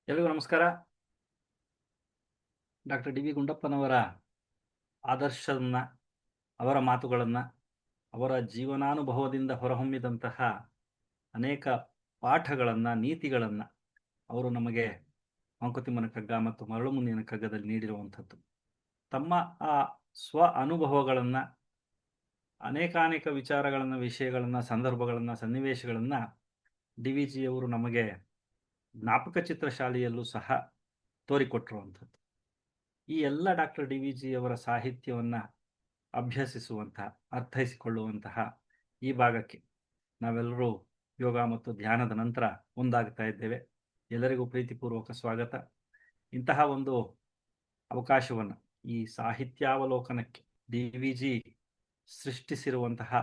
ಎಲ್ರಿಗೂ ನಮಸ್ಕಾರ. Doctor D V ಗುಂಡಪ್ಪನವರ ಆದರ್ಶವನ್ನ, ಅವರ ಮಾತುಗಳನ್ನು, ಅವರ ಜೀವನಾನುಭವದಿಂದ ಹೊರಹೊಮ್ಮಿದಂತಹ ಅನೇಕ ಪಾಠಗಳನ್ನು, ನೀತಿಗಳನ್ನು ಅವರು ನಮಗೆ ಮಂಕುತಿಮ್ಮನ ಕಗ್ಗ ಮತ್ತು ಮರಳು ಮುಂದಿನ ಕಗ್ಗದಲ್ಲಿ ನೀಡಿರುವಂಥದ್ದು. ತಮ್ಮ ಆ ಸ್ವ ಅನುಭವಗಳನ್ನು, ಅನೇಕಾನೇಕ ವಿಚಾರಗಳನ್ನು, ವಿಷಯಗಳನ್ನು, ಸಂದರ್ಭಗಳನ್ನು, ಸನ್ನಿವೇಶಗಳನ್ನು ಡಿ ವಿ ಜಿಯವರು ನಮಗೆ ಜ್ಞಾಪಕ ಚಿತ್ರಶಾಲೆಯಲ್ಲೂ ಸಹ ತೋರಿಕೊಟ್ಟಿರುವಂಥದ್ದು. ಈ ಎಲ್ಲ ಡಾಕ್ಟರ್ ಡಿ ವಿ ಜಿಯವರ ಸಾಹಿತ್ಯವನ್ನು ಅಭ್ಯಸಿಸುವಂತಹ, ಅರ್ಥೈಸಿಕೊಳ್ಳುವಂತಹ ಈ ಭಾಗಕ್ಕೆ ನಾವೆಲ್ಲರೂ ಯೋಗ ಮತ್ತು ಧ್ಯಾನದ ನಂತರ ಮುಂದಾಗ್ತಾ ಇದ್ದೇವೆ. ಎಲ್ಲರಿಗೂ ಪ್ರೀತಿಪೂರ್ವಕ ಸ್ವಾಗತ. ಇಂತಹ ಒಂದು ಅವಕಾಶವನ್ನು ಈ ಸಾಹಿತ್ಯಾವಲೋಕನಕ್ಕೆ ಡಿ ವಿ ಜಿ ಸೃಷ್ಟಿಸಿರುವಂತಹ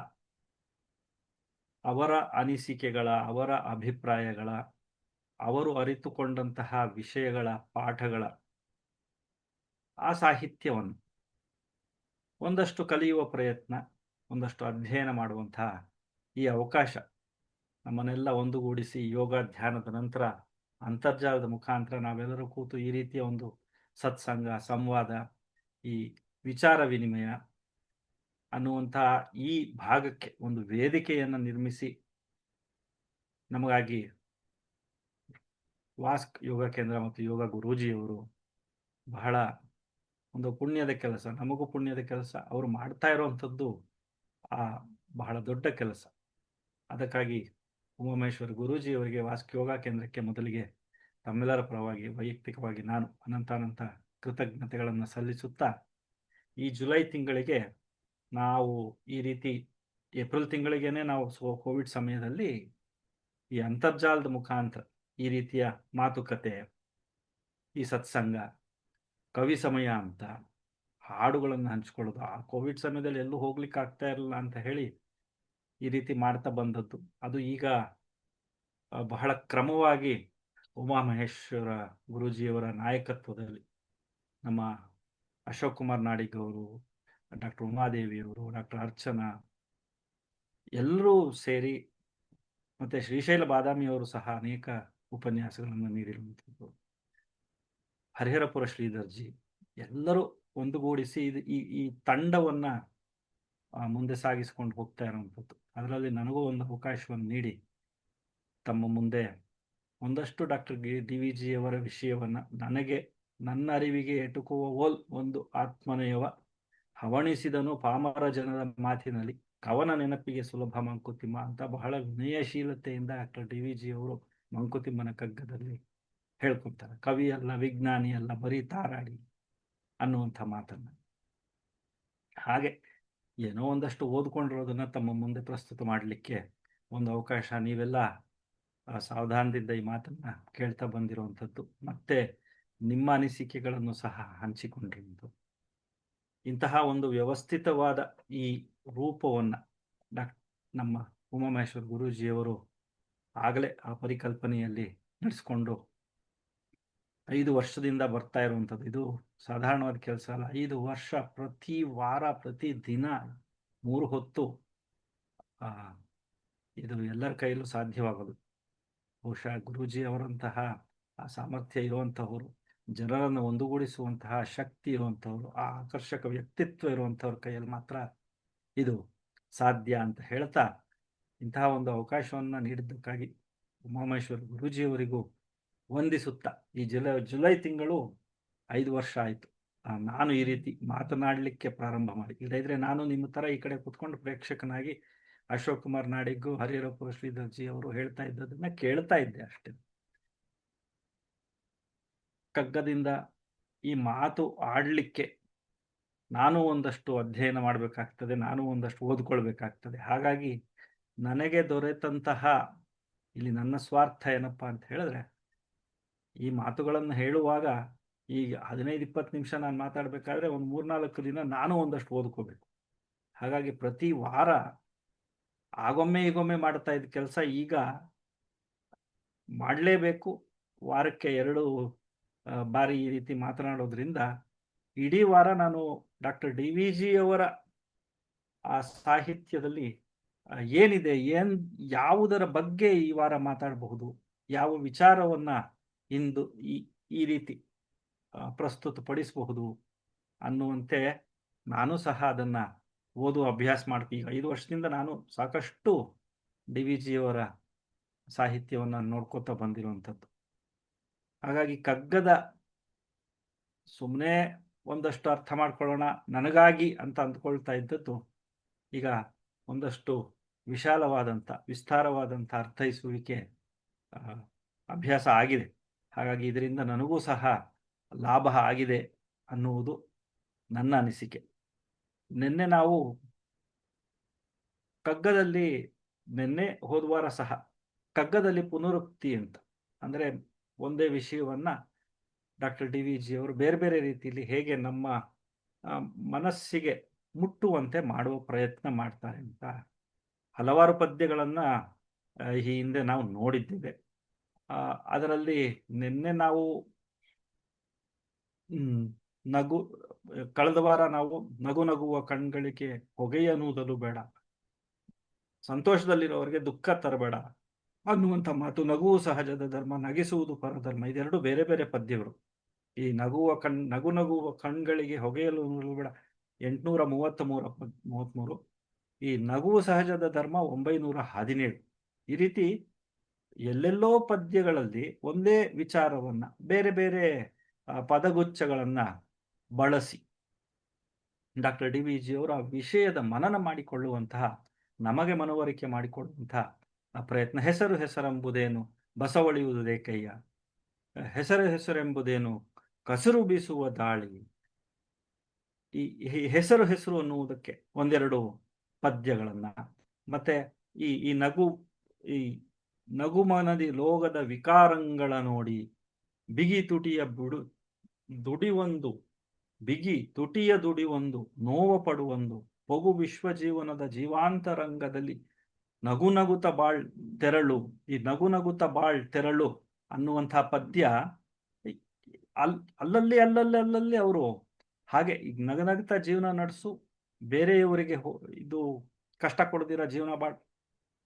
ಅವರ ಅನಿಸಿಕೆಗಳ, ಅವರ ಅಭಿಪ್ರಾಯಗಳ, ಅವರು ಅರಿತುಕೊಂಡಂತಹ ವಿಷಯಗಳ, ಪಾಠಗಳ ಆ ಸಾಹಿತ್ಯವನ್ನು ಒಂದಷ್ಟು ಕಲಿಯುವ ಪ್ರಯತ್ನ, ಒಂದಷ್ಟು ಅಧ್ಯಯನ ಮಾಡುವಂತಹ ಈ ಅವಕಾಶ ನಮ್ಮನ್ನೆಲ್ಲ ಒಂದುಗೂಡಿಸಿ ಯೋಗ ಧ್ಯಾನದ ನಂತರ ಅಂತರ್ಜಾಲದ ಮುಖಾಂತರ ನಾವೆಲ್ಲರೂ ಕೂತು ಈ ರೀತಿಯ ಒಂದು ಸತ್ಸಂಗ, ಸಂವಾದ, ಈ ವಿಚಾರ ವಿನಿಮಯ ಅನ್ನುವಂತಹ ಈ ಭಾಗಕ್ಕೆ ಒಂದು ವೇದಿಕೆಯನ್ನು ನಿರ್ಮಿಸಿ ನಮಗಾಗಿ ವಾಸ್ಕ್ ಯೋಗ ಕೇಂದ್ರ ಮತ್ತು ಯೋಗ ಗುರೂಜಿಯವರು ಬಹಳ ಒಂದು ಪುಣ್ಯದ ಕೆಲಸ, ನಮಗೂ ಪುಣ್ಯದ ಕೆಲಸ. ಅವರು ಮಾಡ್ತಾ ಇರುವಂಥದ್ದು ಬಹಳ ದೊಡ್ಡ ಕೆಲಸ. ಅದಕ್ಕಾಗಿ ಉಮಾಮೇಶ್ವರ್ ಗುರೂಜಿಯವರಿಗೆ, ವಾಸ್ಕ್ ಯೋಗ ಕೇಂದ್ರಕ್ಕೆ ಮೊದಲಿಗೆ ತಮ್ಮೆಲ್ಲರ ಪರವಾಗಿ ವೈಯಕ್ತಿಕವಾಗಿ ನಾನು ಅನಂತಾನಂತ ಕೃತಜ್ಞತೆಗಳನ್ನು ಸಲ್ಲಿಸುತ್ತಾ, ಈ ಜುಲೈ ತಿಂಗಳಿಗೆ ನಾವು ಈ ರೀತಿ ಏಪ್ರಿಲ್ ತಿಂಗಳಿಗೇನೆ ನಾವು ಕೋವಿಡ್ ಸಮಯದಲ್ಲಿ ಈ ಅಂತರ್ಜಾಲದ ಮುಖಾಂತರ ಈ ರೀತಿಯ ಮಾತುಕತೆ, ಈ ಸತ್ಸಂಗ, ಕವಿ ಸಮಯ ಅಂತ ಹಾಡುಗಳನ್ನು ಹಂಚ್ಕೊಳ್ಳೋದು, ಆ ಕೋವಿಡ್ ಸಮಯದಲ್ಲಿ ಎಲ್ಲೂ ಹೋಗ್ಲಿಕ್ಕೆ ಆಗ್ತಾ ಇರಲಿಲ್ಲ ಅಂತ ಹೇಳಿ ಈ ರೀತಿ ಮಾಡ್ತಾ ಬಂದದ್ದು. ಅದು ಈಗ ಬಹಳ ಕ್ರಮವಾಗಿ ಉಮಾಮಹೇಶ್ವರ ಗುರೂಜಿಯವರ ನಾಯಕತ್ವದಲ್ಲಿ ನಮ್ಮ ಅಶೋಕ್ ಕುಮಾರ್ ನಾಡಿಗ್ ಅವರು, ಡಾಕ್ಟರ್ ಉಮಾದೇವಿಯವರು, ಡಾಕ್ಟರ್ ಅರ್ಚನಾ ಎಲ್ಲರೂ ಸೇರಿ, ಮತ್ತು ಶ್ರೀಶೈಲ ಬಾದಾಮಿಯವರು ಸಹ ಅನೇಕ ಉಪನ್ಯಾಸಗಳನ್ನು ನೀಡಿರುವಂಥದ್ದು, ಹರಿಹರಪುರ ಶ್ರೀಧರ್ಜಿ ಎಲ್ಲರೂ ಒಂದುಗೂಡಿಸಿ ಈ ತಂಡವನ್ನು ಮುಂದೆ ಸಾಗಿಸಿಕೊಂಡು ಹೋಗ್ತಾ ಇರುವಂಥದ್ದು. ಅದರಲ್ಲಿ ನನಗೂ ಒಂದು ಅವಕಾಶವನ್ನು ನೀಡಿ ತಮ್ಮ ಮುಂದೆ ಒಂದಷ್ಟು ಡಾಕ್ಟರ್ ಡಿ ವಿ ಜಿಯವರ ವಿಷಯವನ್ನು ನನಗೆ, ನನ್ನ ಅರಿವಿಗೆ ಎಟುಕುವ ಒಂದು ಆತ್ಮನೆಯವ ಹವಣಿಸಿದನು ಪಾಮರ ಜನರ ಮಾತಿನಲ್ಲಿ, ಕವನ ನೆನಪಿಗೆ ಸುಲಭ ಮಂಕುತಿಮ್ಮ ಅಂತ ಬಹಳ ವಿನಯಶೀಲತೆಯಿಂದ ಡಾಕ್ಟರ್ ಡಿ ವಿ ಜಿಯವರು ಮಂಕುತಿಮ್ಮನ ಕಗ್ಗದಲ್ಲಿ ಹೇಳ್ಕೊತಾರೆ. ಕವಿ ಅಲ್ಲ, ವಿಜ್ಞಾನಿ ಅಲ್ಲ, ಬರೀ ತಾರಾಡಿ ಅನ್ನುವಂಥ ಮಾತನ್ನು. ಹಾಗೆ ಏನೋ ಒಂದಷ್ಟು ಓದ್ಕೊಂಡಿರೋದನ್ನ ತಮ್ಮ ಮುಂದೆ ಪ್ರಸ್ತುತ ಮಾಡಲಿಕ್ಕೆ ಒಂದು ಅವಕಾಶ. ನೀವೆಲ್ಲ ಸಾವಧಾನದಿಂದ ಈ ಮಾತನ್ನ ಕೇಳ್ತಾ ಬಂದಿರುವಂಥದ್ದು, ಮತ್ತೆ ನಿಮ್ಮ ಅನಿಸಿಕೆಗಳನ್ನು ಸಹ ಹಂಚಿಕೊಂಡಿರುವುದು. ಇಂತಹ ಒಂದು ವ್ಯವಸ್ಥಿತವಾದ ಈ ರೂಪವನ್ನು ನಮ್ಮ ಉಮಾಮಹೇಶ್ವರ ಗುರೂಜಿಯವರು ಆಗಲೇ ಆ ಪರಿಕಲ್ಪನೆಯಲ್ಲಿ ನಡೆಸ್ಕೊಂಡು 5 ವರ್ಷದಿಂದ ಬರ್ತಾ ಇರುವಂಥದ್ದು. ಇದು ಸಾಧಾರಣವಾದ ಕೆಲಸ ಅಲ್ಲ. 5 ವರ್ಷ ಪ್ರತಿ ವಾರ, ಪ್ರತಿ ದಿನ 3 ಹೊತ್ತು ಇದು ಎಲ್ಲರ ಕೈಯಲ್ಲೂ ಸಾಧ್ಯವಾಗದು. ಬಹುಶಃ ಗುರೂಜಿ ಅವರಂತಹ ಆ ಸಾಮರ್ಥ್ಯ ಇರುವಂತಹವರು, ಜನರನ್ನು ಒಂದುಗೂಡಿಸುವಂತಹ ಶಕ್ತಿ ಇರುವಂಥವ್ರು, ಆ ಆಕರ್ಷಕ ವ್ಯಕ್ತಿತ್ವ ಇರುವಂಥವ್ರ ಕೈಯಲ್ಲಿ ಮಾತ್ರ ಇದು ಸಾಧ್ಯ ಅಂತ ಹೇಳ್ತಾ, ಇಂತಹ ಒಂದು ಅವಕಾಶವನ್ನು ನೀಡಿದ್ದಕ್ಕಾಗಿ ಉಮಾಮಹೇಶ್ವರ ಗುರೂಜಿಯವರಿಗೂ ವಂದಿಸುತ್ತಾ, ಈ ಜುಲೈ ತಿಂಗಳು 5 ವರ್ಷ ಆಯಿತು ನಾನು ಈ ರೀತಿ ಮಾತನಾಡಲಿಕ್ಕೆ ಪ್ರಾರಂಭ ಮಾಡಿ. ಇಲ್ಲದಿದ್ರೆ ನಾನು ನಿಮ್ಮ ಥರ ಈ ಕಡೆ ಕುತ್ಕೊಂಡು ಪ್ರೇಕ್ಷಕನಾಗಿ ಅಶೋಕ್ ಕುಮಾರ್ ನಾಡಿಗೂ, ಹರಿಹರಪುರ ಶ್ರೀಧರ್ಜಿ ಅವರು ಹೇಳ್ತಾ ಇದ್ದದನ್ನ ಕೇಳ್ತಾ ಇದ್ದೆ ಅಷ್ಟೇ. ಕಗ್ಗದಿಂದ ಈ ಮಾತು ಆಡಲಿಕ್ಕೆ ನಾನು ಒಂದಷ್ಟು ಅಧ್ಯಯನ ಮಾಡಬೇಕಾಗ್ತದೆ, ನಾನು ಒಂದಷ್ಟು ಓದ್ಕೊಳ್ಬೇಕಾಗ್ತದೆ. ಹಾಗಾಗಿ ನನಗೆ ದೊರೆತಂತಹ ಇಲ್ಲಿ ನನ್ನ ಸ್ವಾರ್ಥ ಏನಪ್ಪ ಅಂತ ಹೇಳಿದ್ರೆ, ಈ ಮಾತುಗಳನ್ನು ಹೇಳುವಾಗ ಈಗ 15-20 ನಿಮಿಷ ನಾನು ಮಾತಾಡಬೇಕಾದ್ರೆ ಒಂದು 3-4 ದಿನ ನಾನು ಒಂದಷ್ಟು ಓದ್ಕೋಬೇಕು. ಹಾಗಾಗಿ ಪ್ರತಿ ವಾರ ಆಗೊಮ್ಮೆ ಈಗೊಮ್ಮೆ ಮಾಡ್ತಾ ಇದ್ದ ಕೆಲಸ ಈಗ ಮಾಡಲೇಬೇಕು. ವಾರಕ್ಕೆ 2 ಬಾರಿ ಈ ರೀತಿ ಮಾತನಾಡೋದ್ರಿಂದ ಇಡೀ ವಾರ ನಾನು ಡಾಕ್ಟರ್ ಡಿ ವಿ ಜಿಯವರ ಆ ಸಾಹಿತ್ಯದಲ್ಲಿ ಏನಿದೆ, ಯಾವುದರ ಬಗ್ಗೆ ಈ ವಾರ ಮಾತಾಡಬಹುದು, ಯಾವ ವಿಚಾರವನ್ನ ಇಂದು ಈ ಈ ರೀತಿ ಪ್ರಸ್ತುತಪಡಿಸಬಹುದು ಅನ್ನುವಂತೆ ನಾನು ಸಹ ಅದನ್ನು ಓದುವ ಅಭ್ಯಾಸ ಮಾಡ್ತೀನಿ. ಈಗ 5 ವರ್ಷದಿಂದ ನಾನು ಸಾಕಷ್ಟು ಡಿ ವಿ ಜಿಯವರ ಸಾಹಿತ್ಯವನ್ನು ನೋಡ್ಕೋತಾ ಬಂದಿರುವಂಥದ್ದು. ಹಾಗಾಗಿ ಕಗ್ಗದ ಸುಮ್ಮನೆ ಒಂದಷ್ಟು ಅರ್ಥ ಮಾಡ್ಕೊಳ್ಳೋಣ ನನಗಾಗಿ ಅಂತ ಅಂದ್ಕೊಳ್ತಾ ಇದ್ದದ್ದು ಈಗ ಒಂದಷ್ಟು ವಿಶಾಲವಾದಂಥ ವಿಸ್ತಾರವಾದಂಥ ಅರ್ಥೈಸುವಿಕೆ ಅಭ್ಯಾಸ ಆಗಿದೆ. ಹಾಗಾಗಿ ಇದರಿಂದ ನನಗೂ ಸಹ ಲಾಭ ಆಗಿದೆ ಅನ್ನುವುದು ನನ್ನ ಅನಿಸಿಕೆ. ನಿನ್ನೆ ನಾವು ಕಗ್ಗದಲ್ಲಿ ಹೋದವಾರ ಸಹ ಕಗ್ಗದಲ್ಲಿ ಪುನರುಕ್ತಿ ಅಂತ ಅಂದರೆ ಒಂದೇ ವಿಷಯವನ್ನ ಡಾಕ್ಟರ್ ಡಿ ವಿ ಜಿಯವರು ಬೇರೆ ಬೇರೆ ರೀತಿಯಲ್ಲಿ ಹೇಗೆ ನಮ್ಮ ಮನಸ್ಸಿಗೆ ಮುಟ್ಟುವಂತೆ ಮಾಡುವ ಪ್ರಯತ್ನ ಮಾಡ್ತಾರೆ ಅಂತ ಹಲವಾರು ಪದ್ಯಗಳನ್ನು ಈ ಹಿಂದೆ ನಾವು ನೋಡಿದ್ದೇವೆ. ಅದರಲ್ಲಿ ನಿನ್ನೆ ನಾವು ಕಳೆದ ವಾರ ನಾವು ನಗು ನಗುವ ಕಣ್ಗಳಿಗೆ ಹೊಗೆಯನ್ನುವುದಲು ಬೇಡ, ಸಂತೋಷದಲ್ಲಿರೋರಿಗೆ ದುಃಖ ತರಬೇಡ ಅನ್ನುವಂಥ ಮಾತು, ನಗುವು ಸಹಜದ ಧರ್ಮ, ನಗಿಸುವುದು ಪರಧರ್ಮ, ಇದೆರಡು ಬೇರೆ ಬೇರೆ ಪದ್ಯಗಳು. ಈ ನಗು ನಗುವ ಕಣ್ಗಳಿಗೆ ಹೊಗೆಯಲು ಬೇಡ 833. ಈ ನಗುವು ಸಹಜದ ಧರ್ಮ 917. ಈ ರೀತಿ ಎಲ್ಲೆಲ್ಲೋ ಪದ್ಯಗಳಲ್ಲಿ ಒಂದೇ ವಿಚಾರವನ್ನ ಬೇರೆ ಬೇರೆ ಪದಗುಚ್ಛಗಳನ್ನ ಬಳಸಿ ಡಾಕ್ಟರ್ ಡಿ ವಿ ಜಿಯವರು ಆ ವಿಷಯದ ಮನನ ಮಾಡಿಕೊಳ್ಳುವಂತಹ, ನಮಗೆ ಮನವರಿಕೆ ಮಾಡಿಕೊಳ್ಳುವಂತಹ ಪ್ರಯತ್ನ. ಹೆಸರೆಂಬುದೇನು ಬಸವಳಿಯುವುದು ದೇಕಯ್ಯ, ಹೆಸರೆಂಬುದೇನು ಕಸರು ಬೀಸುವ ದಾಳಿ. ಈ ಹೆಸರು ಅನ್ನುವುದಕ್ಕೆ ಒಂದೆರಡು ಪದ್ಯಗಳನ್ನ, ಮತ್ತೆ ಈ ನಗುಮನದಿ ಲೋಗದ ವಿಕಾರಂಗಳ ನೋಡಿ ಬಿಗಿ ತುಟಿಯ ದುಡಿಯೊಂದು ನೋವ ಪಡುವೊಂದು ಪೊಗು ವಿಶ್ವಜೀವನದ ಜೀವಾಂತರಂಗದಲ್ಲಿ ನಗುನಗುತ ಬಾಳ್ ತೆರಳು. ಈ ನಗುನಗುತ ಬಾಳ್ ತೆರಳು ಅನ್ನುವಂಥ ಪದ್ಯ ಅಲ್ಲಲ್ಲಿ ಅವರು ಹಾಗೆ ಈಗ ನಗನಗ್ತಾ ಜೀವನ ನಡೆಸು, ಬೇರೆಯವರಿಗೆ ಇದು ಕಷ್ಟ ಕೊಡದಿರೋ ಜೀವನ ಬಾಳ್,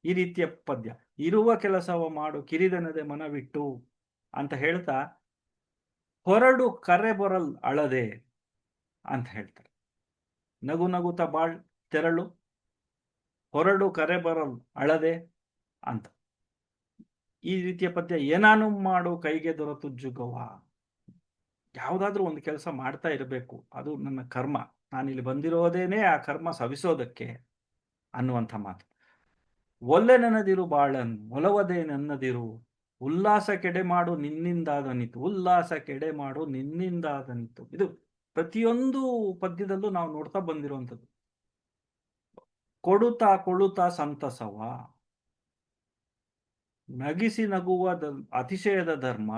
ಈ ರೀತಿಯ ಪದ್ಯ. ಇರುವ ಕೆಲಸವ ಮಾಡು ಕಿರಿದನದೆ ಮನವಿಟ್ಟು ಅಂತ ಹೇಳ್ತಾ ಹೊರಡು ಕರೆ ಬರಲ್ ಅಳದೆ ಅಂತ ಹೇಳ್ತಾರೆ. ನಗುನಗುತ ಬಾಳ್ ತೆರಳು, ಹೊರಡು ಕರೆ ಬರಲ್ ಅಳದೆ ಅಂತ. ಈ ರೀತಿಯ ಪದ್ಯ. ಏನಾನು ಮಾಡು ಕೈಗೆ ದೊರೆತುಜ್ಜುಗವ, ಯಾವುದಾದ್ರೂ ಒಂದು ಕೆಲಸ ಮಾಡ್ತಾ ಇರಬೇಕು, ಅದು ನನ್ನ ಕರ್ಮ, ನಾನಿಲ್ಲಿ ಬಂದಿರೋದೇನೆ ಆ ಕರ್ಮ ಸವಿಸೋದಕ್ಕೆ ಅನ್ನುವಂಥ ಮಾತು. ಒಲ್ಲೆ ನೆನದಿರು ಬಾಳನ್ ಒಲವದೆ ನನ್ನದಿರು, ಉಲ್ಲಾಸ ಕೆಡೆ ಮಾಡು ನಿನ್ನಿಂದಾದನಿತು, ಉಲ್ಲಾಸ ಕೆಡೆ ಮಾಡು ನಿನ್ನಿಂದಾದನಿತು. ಇದು ಪ್ರತಿಯೊಂದು ಪದ್ಯದಲ್ಲೂ ನಾವು ನೋಡ್ತಾ ಬಂದಿರುವಂಥದ್ದು. ಕೊಳುತ್ತಾ ಸಂತಸವ, ನಗಿಸಿ ನಗುವ ಅತಿಶಯದ ಧರ್ಮ.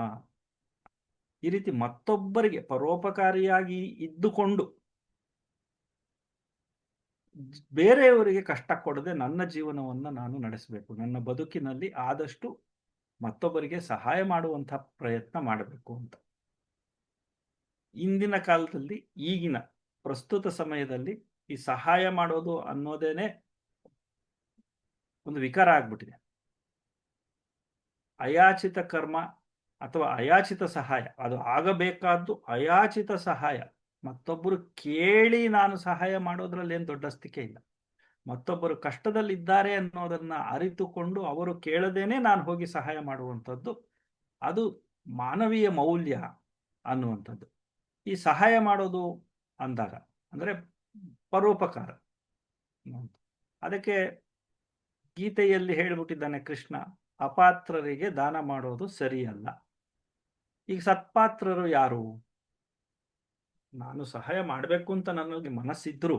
ಈ ರೀತಿ ಮತ್ತೊಬ್ಬರಿಗೆ ಪರೋಪಕಾರಿಯಾಗಿ ಇದ್ದುಕೊಂಡು ಬೇರೆಯವರಿಗೆ ಕಷ್ಟ ಕೊಡದೆ ನನ್ನ ಜೀವನವನ್ನು ನಾನು ನಡೆಸಬೇಕು, ನನ್ನ ಬದುಕಿನಲ್ಲಿ ಆದಷ್ಟು ಮತ್ತೊಬ್ಬರಿಗೆ ಸಹಾಯ ಮಾಡುವಂಥ ಪ್ರಯತ್ನ ಮಾಡಬೇಕು ಅಂತ. ಇಂದಿನ ಕಾಲದಲ್ಲಿ, ಈಗಿನ ಪ್ರಸ್ತುತ ಸಮಯದಲ್ಲಿ ಈ ಸಹಾಯ ಮಾಡೋದು ಅನ್ನೋದೇನೆ ಒಂದು ವಿಕಾರ ಆಗ್ಬಿಟ್ಟಿದೆ. ಅಯಾಚಿತ ಕರ್ಮ ಅಥವಾ ಅಯಾಚಿತ ಸಹಾಯ, ಅದು ಆಗಬೇಕಾದ್ದು ಅಯಾಚಿತ ಸಹಾಯ. ಮತ್ತೊಬ್ಬರು ಕೇಳಿ ನಾನು ಸಹಾಯ ಮಾಡೋದ್ರಲ್ಲಿ ಏನು ದೊಡ್ಡಸ್ತಿಕೆ ಇಲ್ಲ. ಮತ್ತೊಬ್ಬರು ಕಷ್ಟದಲ್ಲಿದ್ದಾರೆ ಅನ್ನೋದನ್ನ ಅರಿತುಕೊಂಡು ಅವರು ಕೇಳದೇನೆ ನಾನು ಹೋಗಿ ಸಹಾಯ ಮಾಡುವಂಥದ್ದು, ಅದು ಮಾನವೀಯ ಮೌಲ್ಯ ಅನ್ನುವಂಥದ್ದು. ಈ ಸಹಾಯ ಮಾಡೋದು ಅಂದಾಗ ಅಂದರೆ ಪರೋಪಕಾರ. ಅದಕ್ಕೆ ಗೀತೆಯಲ್ಲಿ ಹೇಳಿಬಿಟ್ಟಿದ್ದಾನೆ ಕೃಷ್ಣ, ಅಪಾತ್ರರಿಗೆ ದಾನ ಮಾಡೋದು ಸರಿಯಲ್ಲ. ಈಗ ಸತ್ಪಾತ್ರರು ಯಾರು? ನಾನು ಸಹಾಯ ಮಾಡಬೇಕು ಅಂತ ನನಗೆ ಮನಸ್ಸಿದ್ರು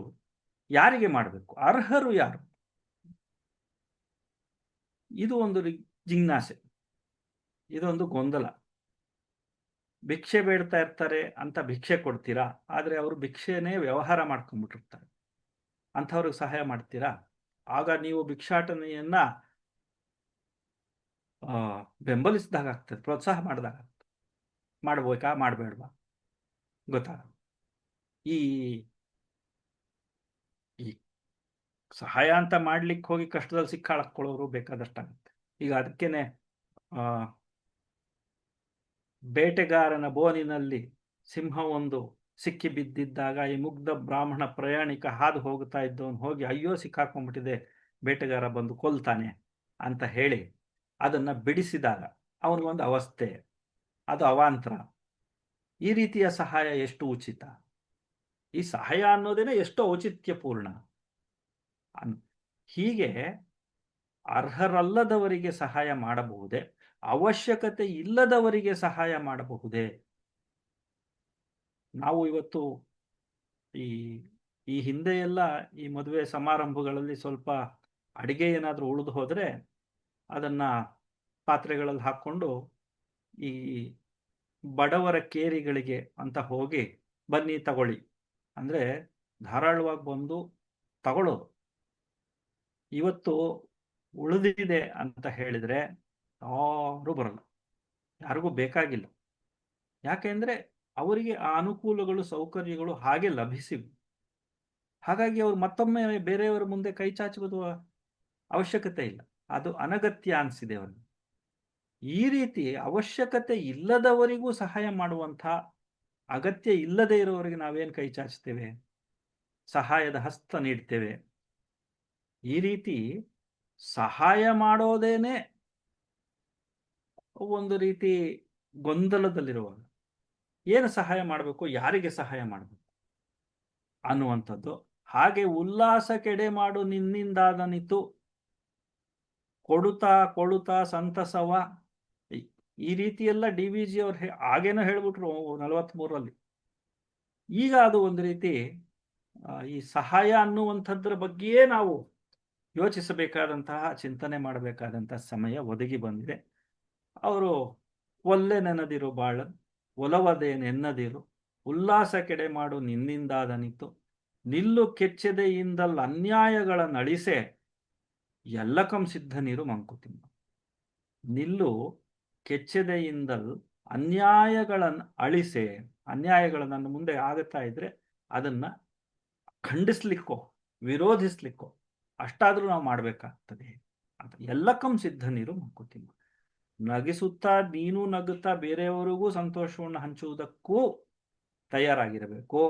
ಯಾರಿಗೆ ಮಾಡಬೇಕು? ಅರ್ಹರು ಯಾರು? ಇದು ಒಂದು ಜಿಜ್ಞಾಸೆ, ಇದೊಂದು ಗೊಂದಲ. ಭಿಕ್ಷೆ ಬೇಡ್ತಾ ಇರ್ತಾರೆ ಅಂತ ಭಿಕ್ಷೆ ಕೊಡ್ತೀರಾ, ಆದರೆ ಅವರು ಭಿಕ್ಷೆನೇ ವ್ಯವಹಾರ ಮಾಡ್ಕೊಂಡ್ಬಿಟ್ಟಿರ್ತಾರೆ, ಅಂಥವ್ರಿಗೆ ಸಹಾಯ ಮಾಡ್ತೀರಾ? ಆಗ ನೀವು ಭಿಕ್ಷಾಟನೆಯನ್ನ ಬೆಂಬಲಿಸಿದಾಗ ಆಗ್ತದೆ, ಪ್ರೋತ್ಸಾಹ ಮಾಡಿದಾಗ ಆಗ್ತದೆ. ಮಾಡ್ಬೇಕಾ ಮಾಡಬೇಡ್ವಾ ಗೊತ್ತಾ? ಈ ಸಹಾಯ ಅಂತ ಮಾಡ್ಲಿಕ್ಕೆ ಹೋಗಿ ಕಷ್ಟದಲ್ಲಿ ಸಿಕ್ಕಾಳಕೊಳ್ಳೋರು ಬೇಕಾದಷ್ಟಾಗುತ್ತೆ. ಈಗ ಅದಕ್ಕೇನೆ ಬೇಟೆಗಾರನ ಬೋನಿನಲ್ಲಿ ಸಿಂಹವೊಂದು ಸಿಕ್ಕಿ ಬಿದ್ದಿದ್ದಾಗ ಈ ಮುಗ್ಧ ಬ್ರಾಹ್ಮಣ ಪ್ರಯಾಣಿಕ ಹಾದು ಹೋಗ್ತಾ ಇದ್ದವನು ಹೋಗಿ ಅಯ್ಯೋ ಸಿಕ್ಕಾಕೊಂಡ್ಬಿಟ್ಟಿದೆ, ಬೇಟೆಗಾರ ಬಂದು ಕೊಲ್ತಾನೆ ಅಂತ ಹೇಳಿ ಅದನ್ನ ಬಿಡಿಸಿದಾಗ ಅವನಿಗೊಂದು ಅವಸ್ಥೆ, ಅದು ಅವಾಂತರ. ಈ ರೀತಿಯ ಸಹಾಯ ಎಷ್ಟು ಉಚಿತ? ಈ ಸಹಾಯ ಅನ್ನೋದೇನೆ ಎಷ್ಟು ಔಚಿತ್ಯಪೂರ್ಣ. ಹೀಗೆ ಅರ್ಹರಲ್ಲದವರಿಗೆ ಸಹಾಯ ಮಾಡಬಹುದೇ? ಅವಶ್ಯಕತೆ ಇಲ್ಲದವರಿಗೆ ಸಹಾಯ ಮಾಡಬಹುದೇ? ನಾವು ಇವತ್ತು ಈ ಈ ಹಿಂದೆ ಎಲ್ಲ ಈ ಮದುವೆ ಸಮಾರಂಭಗಳಲ್ಲಿ ಸ್ವಲ್ಪ ಅಡಿಗೆ ಏನಾದರೂ ಉಳಿದು ಹೋದರೆ ಅದನ್ನ ಪಾತ್ರೆಗಳಲ್ಲಿ ಹಾಕ್ಕೊಂಡು ಈ ಬಡವರ ಕೇರಿಗಳಿಗೆ ಅಂತ ಹೋಗಿ ಬನ್ನಿ ತಗೊಳ್ಳಿ ಅಂದ್ರೆ ಧಾರಾಳವಾಗಿ ಬಂದು ತಗೊಳ್ಳೋದು. ಇವತ್ತು ಉಳಿದಿದೆ ಅಂತ ಹೇಳಿದ್ರೆ ಯಾರು ಬರಲ್ಲ, ಯಾರಿಗೂ ಬೇಕಾಗಿಲ್ಲ. ಯಾಕೆಂದ್ರೆ ಅವರಿಗೆ ಆ ಅನುಕೂಲಗಳು ಸೌಕರ್ಯಗಳು ಹಾಗೆ ಲಭಿಸಿವೆ. ಹಾಗಾಗಿ ಅವರು ಮತ್ತೊಮ್ಮೆ ಬೇರೆಯವರ ಮುಂದೆ ಕೈ ಚಾಚುವುದು ಅವಶ್ಯಕತೆ ಇಲ್ಲ, ಅದು ಅನಗತ್ಯ ಅನಿಸಿದೆ ಅವರಿಗೆ. ಈ ರೀತಿ ಅವಶ್ಯಕತೆ ಇಲ್ಲದವರಿಗೂ ಸಹಾಯ ಮಾಡುವಂಥ ಅಗತ್ಯ ಇಲ್ಲದೆ ಇರೋವರಿಗೆ ನಾವೇನು ಕೈ ಚಾಚ್ತೇವೆ, ಸಹಾಯದ ಹಸ್ತ ನೀಡ್ತೇವೆ. ಈ ರೀತಿ ಸಹಾಯ ಮಾಡೋದೇನೆ ಒಂದು ರೀತಿ ಗೊಂದಲದಲ್ಲಿರುವಾಗ ಏನು ಸಹಾಯ ಮಾಡಬೇಕು, ಯಾರಿಗೆ ಸಹಾಯ ಮಾಡಬೇಕು ಅನ್ನುವಂಥದ್ದು. ಹಾಗೆ ಉಲ್ಲಾಸ ಕೆಡೆ ಮಾಡು ನಿನ್ನಿಂದಾದನಿತು, ಕೊಡುತ್ತಾ ಕೊಡುತ್ತಾ ಸಂತಸವ. ಈ ರೀತಿಯೆಲ್ಲ ಡಿ ವಿ ಜಿ ಅವ್ರು ಆಗೇನೋ ಹೇಳ್ಬಿಟ್ರು 43ರಲ್ಲಿ. ಈಗ ಅದು ಒಂದು ರೀತಿ ಈ ಸಹಾಯ ಅನ್ನುವಂಥದ್ರ ಬಗ್ಗೆಯೇ ನಾವು ಯೋಚಿಸಬೇಕಾದಂತಹ, ಚಿಂತನೆ ಮಾಡಬೇಕಾದಂತಹ ಸಮಯ ಒದಗಿ ಬಂದಿದೆ. ಅವರು ಒಲ್ಲೆ ನೆನದಿರು ಬಾಳ ಒಲವದೇನೆನ್ನದಿರು, ಉಲ್ಲಾಸ ಕೆಡೆ ಮಾಡು ನಿನ್ನಿಂದಾದನಿತು, ನಿಲ್ಲು ಕೆಚ್ಚೆದೆಯಿಂದಲ್ ಅನ್ಯಾಯಗಳ ನಳಿಸೆ, ಎಲ್ಲಕಂ ಸಿದ್ಧ ನೀರು ಮಂಕುತಿಮ್ಮ. ನಿಲ್ಲು ಕೆಚ್ಚೆದೆಯಿಂದಲ್ ಅನ್ಯಾಯಗಳನ್ನು ಅಳಿಸೆ. ಅನ್ಯಾಯಗಳು ನನ್ನ ಮುಂದೆ ಆಗುತ್ತಾ ಇದ್ರೆ ಅದನ್ನ ಖಂಡಿಸ್ಲಿಕ್ಕೋ ವಿರೋಧಿಸ್ಲಿಕ್ಕೋ ಅಷ್ಟಾದ್ರೂ ನಾವು ಮಾಡಬೇಕಾಗ್ತದೆ ಅಂತ. ಎಲ್ಲಕಂ ಸಿದ್ಧ ನೀರು ಮಂಕುತಿಮ್ಮ. ನಗಿಸುತ್ತಾ ನೀನು ನಗುತ್ತಾ ಬೇರೆಯವರಿಗೂ ಸಂತೋಷವನ್ನು ಹಂಚುವುದಕ್ಕೂ ತಯಾರಾಗಿರಬೇಕು.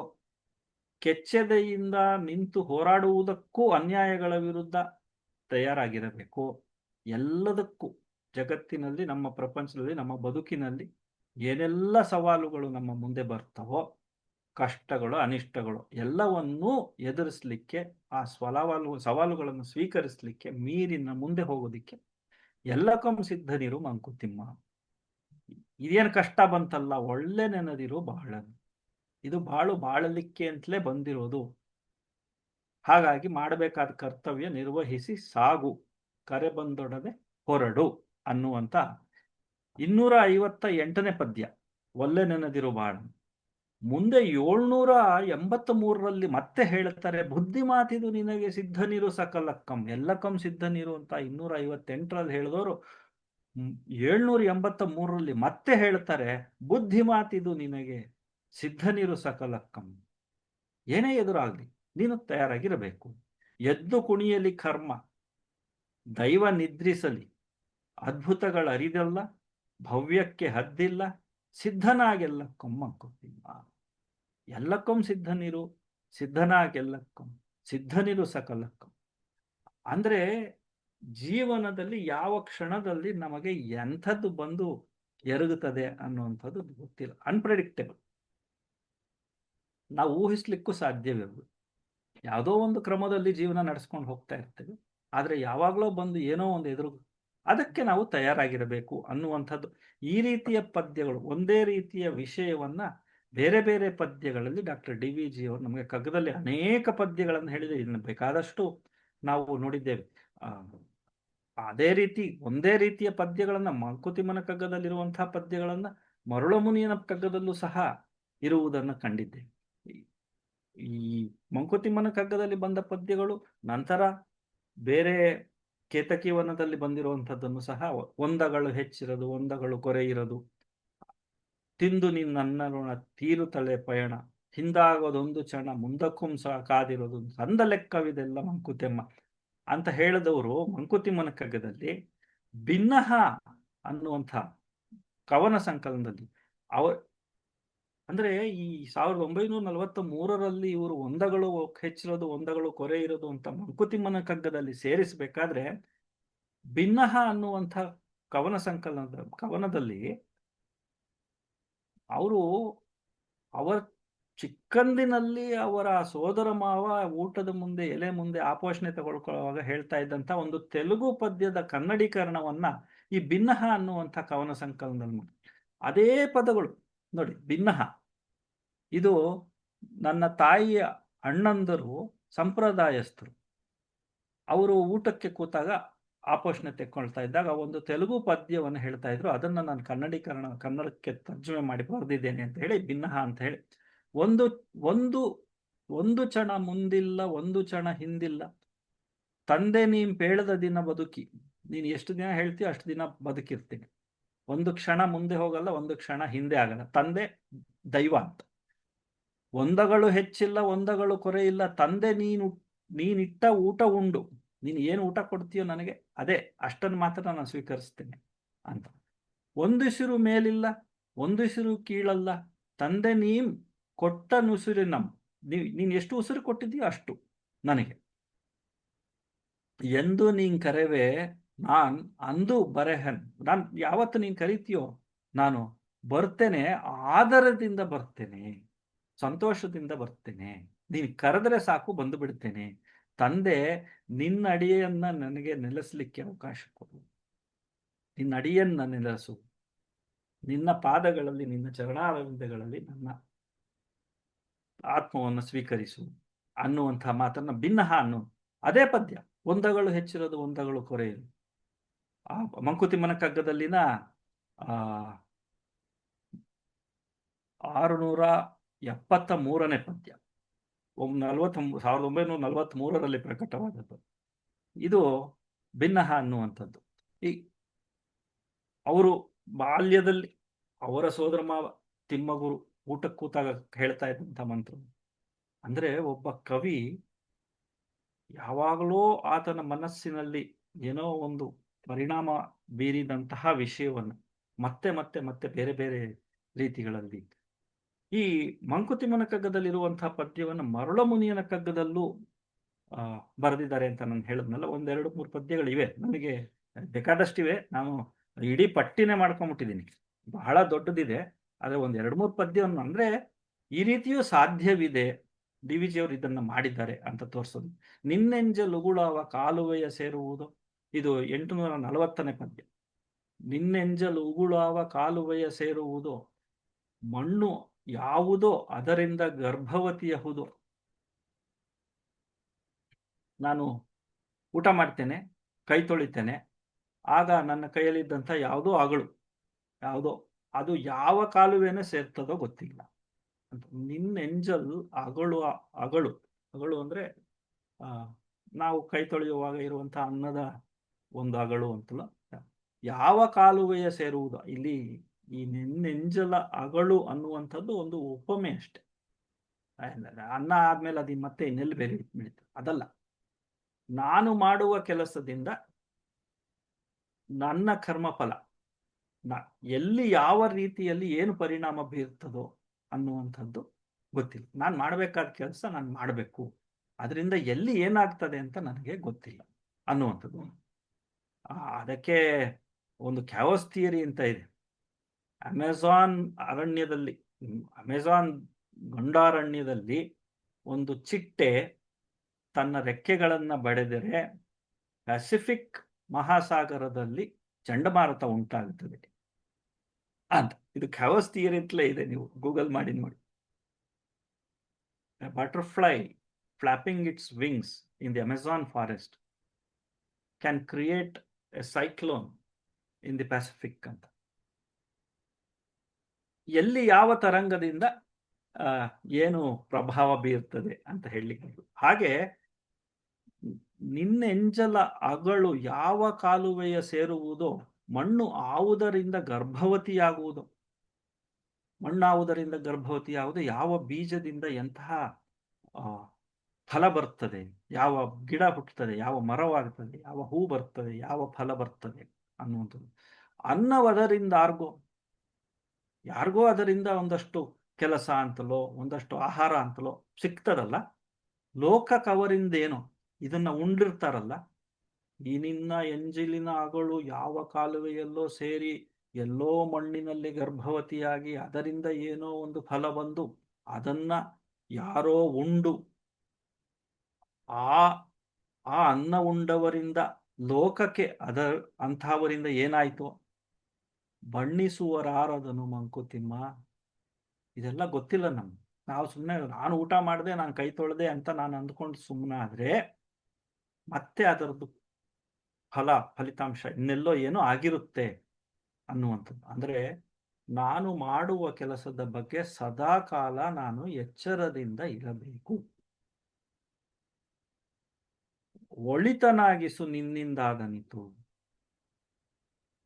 ಕೆಚ್ಚೆದೆಯಿಂದ ನಿಂತು ಹೋರಾಡುವುದಕ್ಕೂ ಅನ್ಯಾಯಗಳ ವಿರುದ್ಧ ತಯಾರಾಗಿರಬೇಕು. ಎಲ್ಲದಕ್ಕೂ ಜಗತ್ತಿನಲ್ಲಿ, ನಮ್ಮ ಪ್ರಪಂಚದಲ್ಲಿ, ನಮ್ಮ ಬದುಕಿನಲ್ಲಿ ಏನೆಲ್ಲ ಸವಾಲುಗಳು ನಮ್ಮ ಮುಂದೆ ಬರ್ತವೋ, ಕಷ್ಟಗಳು ಅನಿಷ್ಟಗಳು ಎಲ್ಲವನ್ನೂ ಎದುರಿಸಲಿಕ್ಕೆ, ಆ ಸವಾಲುಗಳನ್ನು ಸ್ವೀಕರಿಸಲಿಕ್ಕೆ, ಮೀರಿನ ಮುಂದೆ ಹೋಗೋದಿಕ್ಕೆ ಎಲ್ಲಕಂ ಸಿದ್ಧ ನೀರು ಮಂಕುತಿಮ್ಮ. ಇದೇನು ಕಷ್ಟ ಬಂತಲ್ಲ, ಒಳ್ಳೆ ನೆನದಿರು ಬಾಳ. ಇದು ಬಾಳಲಿಕ್ಕೆ ಅಂತಲೇ ಬಂದಿರೋದು. ಹಾಗಾಗಿ ಮಾಡಬೇಕಾದ ಕರ್ತವ್ಯ ನಿರ್ವಹಿಸಿ ಸಾಗು, ಕರೆ ಬಂದೊಡನೆ ಹೊರಡು ಅನ್ನುವಂಥ 258ನೇ ಪದ್ಯ ಒಲ್ಲೆ ನೆನದಿರು ಬಾಳ. ಮುಂದೆ 783ರಲ್ಲಿ ಮತ್ತೆ ಹೇಳುತ್ತಾರೆ, ಬುದ್ಧಿ ಮಾತಿದು ನಿನಗೆ ಸಿದ್ಧ ನೀರು ಸಕಲಕ್ಕಂ. ಎಲ್ಲಕ್ಕಂ ಸಿದ್ಧ ನೀರು ಅಂತ 258ರಲ್ಲಿ ಹೇಳಿದವರು 783ರಲ್ಲಿ ಮತ್ತೆ ಹೇಳ್ತಾರೆ, ಬುದ್ಧಿ ಮಾತಿದು ನಿನಗೆ ಸಿದ್ಧ ನೀರು ಸಕಲಕ್ಕಂ. ಏನೇ ಎದುರಾಗ್ಲಿ ನೀನು ತಯಾರಾಗಿರಬೇಕು. ಎದ್ದು ಕುಣಿಯಲಿ ಕರ್ಮ, ದೈವ ನಿದ್ರಿಸಲಿ, ಅದ್ಭುತಗಳ ಅರಿದಲ್ಲ, ಭವ್ಯಕ್ಕೆ ಹದ್ದಿಲ್ಲ, ಸಿದ್ಧನಾಗೆಲ್ಲಕ್ಕಂ ಮಂಕುತಿಮ್ಮ. ಎಲ್ಲಕ್ಕಂ ಸಿದ್ಧ ನೀರು, ಸಿದ್ಧನಾಗೆಲ್ಲಕ್ಕಂ, ಸಿದ್ಧ ನೀರು ಸಕಲಕ್ಕಂ. ಅಂದ್ರೆ ಜೀವನದಲ್ಲಿ ಯಾವ ಕ್ಷಣದಲ್ಲಿ ನಮಗೆ ಎಂಥದ್ದು ಬಂದು ಎರಗುತ್ತದೆ ಅನ್ನುವಂಥದ್ದು ಗೊತ್ತಿಲ್ಲ. ಅನ್ಪ್ರೆಡಿಕ್ಟೇಬಲ್, ನಾವು ಊಹಿಸ್ಲಿಕ್ಕೂ ಸಾಧ್ಯವಿಲ್ಲ. ಯಾವುದೋ ಒಂದು ಕ್ರಮದಲ್ಲಿ ಜೀವನ ನಡೆಸ್ಕೊಂಡು ಹೋಗ್ತಾ ಇರ್ತೇವೆ, ಆದರೆ ಯಾವಾಗಲೋ ಬಂದು ಏನೋ ಒಂದು ಎದುರು, ಅದಕ್ಕೆ ನಾವು ತಯಾರಾಗಿರಬೇಕು ಅನ್ನುವಂಥದ್ದು. ಈ ರೀತಿಯ ಪದ್ಯಗಳು, ಒಂದೇ ರೀತಿಯ ವಿಷಯವನ್ನ ಬೇರೆ ಬೇರೆ ಪದ್ಯಗಳಲ್ಲಿ ಡಾಕ್ಟರ್ ಡಿ ವಿ ಜಿ ಅವರು ನಮಗೆ ಕಗ್ಗದಲ್ಲಿ ಅನೇಕ ಪದ್ಯಗಳನ್ನು ಹೇಳಿದೆ. ಇನ್ನು ಬೇಕಾದಷ್ಟು ನಾವು ನೋಡಿದ್ದೇವೆ. ಅದೇ ರೀತಿ ಒಂದೇ ರೀತಿಯ ಪದ್ಯಗಳನ್ನ ಮಂಕುತಿಮ್ಮನ ಕಗ್ಗದಲ್ಲಿರುವಂತಹ ಪದ್ಯಗಳನ್ನ ಮರುಳಮುನಿಯನ ಕಗ್ಗದಲ್ಲೂ ಸಹ ಇರುವುದನ್ನು ಕಂಡಿದ್ದೇವೆ. ಈ ಮಂಕುತಿಮ್ಮನ ಕಗ್ಗದಲ್ಲಿ ಬಂದ ಪದ್ಯಗಳು ನಂತರ ಬೇರೆ ಕೇತಕಿವನದಲ್ಲಿ ಬಂದಿರುವಂಥದ್ದನ್ನು ಸಹ, ಒಂದಗಳು ಹೆಚ್ಚಿರೋದು, ಒಂದಗಳು ಕೊರೆ ಇರೋದು, ತಿಂದು ನಿನ್ನನ್ನರುಣ ತೀರು ತಲೆ ಪಯಣ, ಹಿಂದಾಗೋದೊಂದು ಕ್ಷಣ ಮುಂದಕ್ಕೂ ಸಹ ಕಾದಿರೋದು, ಸಂದ ಲೆಕ್ಕವಿದೆಲ್ಲ ಮಂಕುತಿಮ್ಮ ಅಂತ ಹೇಳಿದವರು ಮಂಕುತಿಮ್ಮನ ಕಗ್ಗದಲ್ಲಿ ಭಿನ್ನಹ ಅನ್ನುವಂಥ ಕವನ ಸಂಕಲನದಲ್ಲಿ ಅವ ಅಂದ್ರೆ ಈ 1943ರಲ್ಲಿ ಇವರು ಒಂದಗಳು ಹೆಚ್ಚಿರೋದು ಒಂದಗಳು ಕೊರೆ ಇರೋದು ಅಂತ ಮಂಕುತಿಮ್ಮನ ಕಗ್ಗದಲ್ಲಿ ಸೇರಿಸಬೇಕಾದ್ರೆ ಭಿನ್ನಹ ಅನ್ನುವಂಥ ಕವನದಲ್ಲಿ ಅವರು ಅವರ ಚಿಕ್ಕಂದಿನಲ್ಲಿ ಅವರ ಸೋದರ ಮಾವ ಊಟದ ಮುಂದೆ ಎಲೆ ಮುಂದೆ ಆಪೋಷಣೆ ತಗೊಳ್ಕೊಳ್ಳುವಾಗ ಹೇಳ್ತಾ ಇದ್ದಂಥ ಒಂದು ತೆಲುಗು ಪದ್ಯದ ಕನ್ನಡೀಕರಣವನ್ನ ಈ ಭಿನ್ನಹ ಅನ್ನುವಂಥ ಕವನ ಸಂಕಲನದಲ್ಲಿ ಅದೇ ಪದಗಳು ನೋಡಿ. ಭಿನ್ನಹ ಇದು ನನ್ನ ತಾಯಿಯ ಅಣ್ಣಂದರು ಸಂಪ್ರದಾಯಸ್ಥರು. ಅವರು ಊಟಕ್ಕೆ ಕೂತಾಗ ಆಪೋಷಣೆ ತೆಕ್ಕೊಳ್ತಾ ಇದ್ದಾಗ ಒಂದು ತೆಲುಗು ಪದ್ಯವನ್ನು ಹೇಳ್ತಾ ಇದ್ರು. ಅದನ್ನು ನಾನು ಕನ್ನಡಕ್ಕೆ ತರ್ಜುಮೆ ಮಾಡಿ ಬರೆದಿದ್ದೇನೆ ಅಂತ ಹೇಳಿ ಭಿನ್ನಹ ಅಂತ ಹೇಳಿ. ಒಂದು ಒಂದು ಒಂದು ಕ್ಷಣ ಮುಂದಿಲ್ಲ, ಒಂದು ಕ್ಷಣ ಹಿಂದಿಲ್ಲ, ತಂದೆ ನೀನ್ ಪೇಳದ ದಿನ ಬದುಕಿ. ನೀನು ಎಷ್ಟು ದಿನ ಹೇಳ್ತೀಯೋ ಅಷ್ಟು ದಿನ ಬದುಕಿರ್ತೀನಿ. ಒಂದು ಕ್ಷಣ ಮುಂದೆ ಹೋಗಲ್ಲ, ಒಂದು ಕ್ಷಣ ಹಿಂದೆ ಆಗಲ್ಲ. ತಂದೆ ದೈವ ಅಂತ. ಒಂದಗಳು ಹೆಚ್ಚಿಲ್ಲ, ಒಂದಗಳು ಕೊರೆ ಇಲ್ಲ, ತಂದೆ ನೀನಿಟ್ಟ ಊಟ ಉಂಡು. ನೀನು ಏನು ಊಟ ಕೊಡ್ತೀಯೋ ನನಗೆ ಅದೇ, ಅಷ್ಟನ್ನು ಮಾತ್ರ ನಾನು ಸ್ವೀಕರಿಸ್ತೇನೆ ಅಂತ. ಒಂದಿಸಿರು ಮೇಲಿಲ್ಲ, ಒಂದಿಸಿರು ಕೀಳಲ್ಲ, ತಂದೆ ನೀನ್ ಕೊಟ್ಟ ನುಸುರಿನಂ. ನೀನು ಎಷ್ಟು ಉಸಿರು ಕೊಟ್ಟಿದೀಯೋ ಅಷ್ಟು ನನಗೆ. ಎಂದು ನೀನ್ ಕರೆವೆ ನಾನ್ ಅಂದು ಬರೆಹನ್. ನಾನು ಯಾವತ್ತು ನೀನ್ ಕರಿತೀಯೋ ನಾನು ಬರ್ತೇನೆ, ಆದರದಿಂದ ಬರ್ತೇನೆ, ಸಂತೋಷದಿಂದ ಬರ್ತೇನೆ. ನೀನು ಕರೆದ್ರೆ ಸಾಕು ಬಂದು ಬಿಡ್ತೇನೆ. ತಂದೆ, ನಿನ್ನ ಅಡಿಯನ್ನ ನನಗೆ ನೆಲೆಸಲಿಕ್ಕೆ ಅವಕಾಶ ಕೊಡು. ನಿನ್ನ ಅಡಿಯನ್ನ ನೆಲೆಸು, ನಿನ್ನ ಪಾದಗಳಲ್ಲಿ, ನಿನ್ನ ಚರಣಾರವಿಂದಗಳಲ್ಲಿ ನನ್ನ ಆತ್ಮವನ್ನು ಸ್ವೀಕರಿಸು ಅನ್ನುವಂಥ ಮಾತನ್ನ ಭಿನ್ನಹ ಅನ್ನೋ ಅದೇ ಪದ್ಯ. ಒಂದಗಳು ಹೆಚ್ಚಿರೋದು, ಒಂದಗಳು ಕೊರೆಯೋದು. ಆ ಮಂಕುತಿಮ್ಮನ ಕಗ್ಗದಲ್ಲಿನ 673ನೇ ಪದ್ಯ, 1943ರಲ್ಲಿ ಪ್ರಕಟವಾದದ್ದು. ಇದು ಭಿನ್ನಹ ಅನ್ನುವಂಥದ್ದು. ಈ ಅವರು ಬಾಲ್ಯದಲ್ಲಿ ಅವರ ಸೋದರ ಮಾವ ತಿಮ್ಮಗುರು ಊಟಕ್ಕೆ ಕೂತಾಗ ಹೇಳ್ತಾ ಇದ್ದಂಥ ಮಂತ್ರ. ಅಂದ್ರೆ ಒಬ್ಬ ಕವಿ ಯಾವಾಗಲೂ ಆತನ ಮನಸ್ಸಿನಲ್ಲಿ ಏನೋ ಒಂದು ಪರಿಣಾಮ ಬೀರಿದಂತಹ ವಿಷಯವನ್ನು ಮತ್ತೆ ಮತ್ತೆ ಮತ್ತೆ ಬೇರೆ ಬೇರೆ ರೀತಿಗಳಲ್ಲಿ ಈ ಮಂಕುತಿಮ್ಮನ ಕಗ್ಗದಲ್ಲಿರುವಂತಹ ಪದ್ಯವನ್ನು ಮರುಳಮುನಿಯನ ಕಗ್ಗದಲ್ಲೂ ಬರೆದಿದ್ದಾರೆ ಅಂತ ನಾನು ಹೇಳಿದ್ನಲ್ಲ. 1-2-3 ಪದ್ಯಗಳಿವೆ, ನನಗೆ ಬೇಕಾದಷ್ಟಿವೆ. ನಾನು ಇಡೀ ಪಟ್ಟಿನೇ ಮಾಡ್ಕೊಂಡ್ಬಿಟ್ಟಿದ್ದೀನಿ, ಬಹಳ ದೊಡ್ಡದಿದೆ. ಆದರೆ 1-2-3 ಪದ್ಯವನ್ನು ಅಂದ್ರೆ ಈ ರೀತಿಯೂ ಸಾಧ್ಯವಿದೆ, ಡಿ ವಿ ಜಿಯವರು ಇದನ್ನ ಮಾಡಿದ್ದಾರೆ ಅಂತ ತೋರಿಸೋದು. ನಿನ್ನೆಂಜಲುಗುಳವ ಕಾಲುವೆಯ ಸೇರುವುದು, ಇದು 840ನೇ ಪದ್ಯ. ನಿನ್ನೆಂಜಲು ಉಗುಳಾವ ಕಾಲುವೆಯ ಸೇರುವುದು, ಮಣ್ಣು ಯಾವುದೋ ಅದರಿಂದ ಗರ್ಭವತಿಯಹುದು. ನಾನು ಊಟ ಮಾಡ್ತೇನೆ, ಕೈ ತೊಳಿತೇನೆ, ಆಗ ನನ್ನ ಕೈಯಲ್ಲಿದ್ದಂಥ ಯಾವುದೋ ಅದು ಯಾವ ಕಾಲುವೆನೇ ಸೇರ್ತದೋ ಗೊತ್ತಿಲ್ಲ ಅಂತ. ನಿನ್ನೆಂಜಲ್ ಅಗಳು ಅಗಳು ಅಂದ್ರೆ ನಾವು ಕೈ ತೊಳೆಯುವಾಗ ಇರುವಂತಹ ಅನ್ನದ ಒಂದು ಅಗಳು ಅಂತಲ್ಲ, ಯಾವ ಕಾಲುವೆಯ ಸೇರುವುದು. ಇಲ್ಲಿ ಈ ನೆಂಜಲ ಅಗಳು ಅನ್ನುವಂಥದ್ದು ಒಂದು ಉಪಮೆ ಅಷ್ಟೆ. ಅನ್ನ ಆದ್ಮೇಲೆ ಅದು ಮತ್ತೆ ಇನ್ನೆಲ್ಲಿ ಬೇರೆ ಬೆಳೀತು ಅದಲ್ಲ. ನಾನು ಮಾಡುವ ಕೆಲಸದಿಂದ ನನ್ನ ಕರ್ಮಫಲ ಎಲ್ಲಿ ಯಾವ ರೀತಿಯಲ್ಲಿ ಏನು ಪರಿಣಾಮ ಬೀರ್ತದೋ ಅನ್ನುವಂಥದ್ದು ಗೊತ್ತಿಲ್ಲ. ನಾನು ಮಾಡಬೇಕಾದ ಕೆಲಸ ನಾನು ಮಾಡಬೇಕು, ಅದರಿಂದ ಎಲ್ಲಿ ಏನಾಗ್ತದೆ ಅಂತ ನನಗೆ ಗೊತ್ತಿಲ್ಲ ಅನ್ನುವಂಥದ್ದು. ಅದಕ್ಕೆ ಒಂದು ಕ್ಯಾವಸ್ ಥಿಯರಿ ಅಂತ ಇದೆ. ಅಮೆಜಾನ್ ಗಂಡಾರಣ್ಯದಲ್ಲಿ ಒಂದು ಚಿಟ್ಟೆ ತನ್ನ ರೆಕ್ಕೆಗಳನ್ನು ಬಡೆದರೆ ಪೆಸಿಫಿಕ್ ಮಹಾಸಾಗರದಲ್ಲಿ ಚಂಡಮಾರುತ ಉಂಟಾಗುತ್ತದೆ ಅಂತ. ಇದು ಕ್ಯಾವಸ್ ಥಿಯರಿ ಅಂತಲೇ ಇದೆ, ನೀವು ಗೂಗಲ್ ಮಾಡಿ ನೋಡಿ. A butterfly flapping its wings in the Amazon forest can create a cyclone in the Pacific ಅಂತ. ಎಲ್ಲಿ ಯಾವ ತರಂಗದಿಂದ ಏನು ಪ್ರಭಾವ ಬೀರ್ತದೆ ಅಂತ ಹೇಳಲಿಕ್ಕೆ. ಹಾಗೆ ನಿನ್ನೆಂಜಲ ಅಗಳು ಯಾವ ಕಾಲುವೆಯ ಸೇರುವುದೋ, ಮಣ್ಣು ಆವುದರಿಂದ ಗರ್ಭವತಿಯಾಗುವುದು. ಮಣ್ಣಾವುದರಿಂದ ಗರ್ಭವತಿಯಾಗುವುದು, ಯಾವ ಬೀಜದಿಂದ ಎಂತಹ ಫಲ ಬರ್ತದೆ, ಯಾವ ಗಿಡ ಹುಟ್ಟುತ್ತದೆ, ಯಾವ ಮರವಾಗ್ತದೆ, ಯಾವ ಹೂ ಬರ್ತದೆ, ಯಾವ ಫಲ ಬರ್ತದೆ ಅನ್ನುವಂಥದ್ದು. ಅನ್ನವದರಿಂದ ಆರ್ಗೋ, ಯಾರಿಗೋ ಅದರಿಂದ ಒಂದಷ್ಟು ಕೆಲಸ ಅಂತಲೋ ಒಂದಷ್ಟು ಆಹಾರ ಅಂತಲೋ ಸಿಗ್ತದಲ್ಲ. ಲೋಕಕ್ಕೆ ಅವರಿಂದೇನು ಇದನ್ನ ಉಂಡಿರ್ತಾರಲ್ಲ, ಈ ನಿನ್ನ ಎಂಜಿಲಿನ ಅಗಳು ಯಾವ ಕಾಲುವೆಯಲ್ಲೋ ಸೇರಿ ಎಲ್ಲೋ ಮಣ್ಣಿನಲ್ಲಿ ಗರ್ಭವತಿಯಾಗಿ ಅದರಿಂದ ಏನೋ ಒಂದು ಫಲ ಬಂದು ಅದನ್ನ ಯಾರೋ ಉಂಡು ಆ ಆ ಅನ್ನ ಉಂಡವರಿಂದ ಲೋಕಕ್ಕೆ ಅಂಥವರಿಂದ ಏನಾಯ್ತು? ಬಣ್ಣಿಸುವರಾರದನು ಮಂಕುತಿಮ್ಮ. ಇದೆಲ್ಲ ಗೊತ್ತಿಲ್ಲ ನಮ್ಗೆ. ನಾವು ಸುಮ್ಮನೆ ನಾನು ಊಟ ಮಾಡಿದೆ, ನಾನು ಕೈ ತೊಳೆದೆ ಅಂತ ನಾನು ಅಂದ್ಕೊಂಡು ಸುಮ್ಮನಾದ್ರೆ ಮತ್ತೆ ಅದರದ್ದು ಫಲಿತಾಂಶ ಇನ್ನೆಲ್ಲೋ ಏನೋ ಆಗಿರುತ್ತೆ ಅನ್ನುವಂಥದ್ದು. ಅಂದ್ರೆ ನಾನು ಮಾಡುವ ಕೆಲಸದ ಬಗ್ಗೆ ಸದಾ ಕಾಲ ನಾನು ಎಚ್ಚರದಿಂದ ಇರಬೇಕು. ಒಳಿತನಾಗಿಸು ನಿನ್ನಿಂದಾಗನಿತು.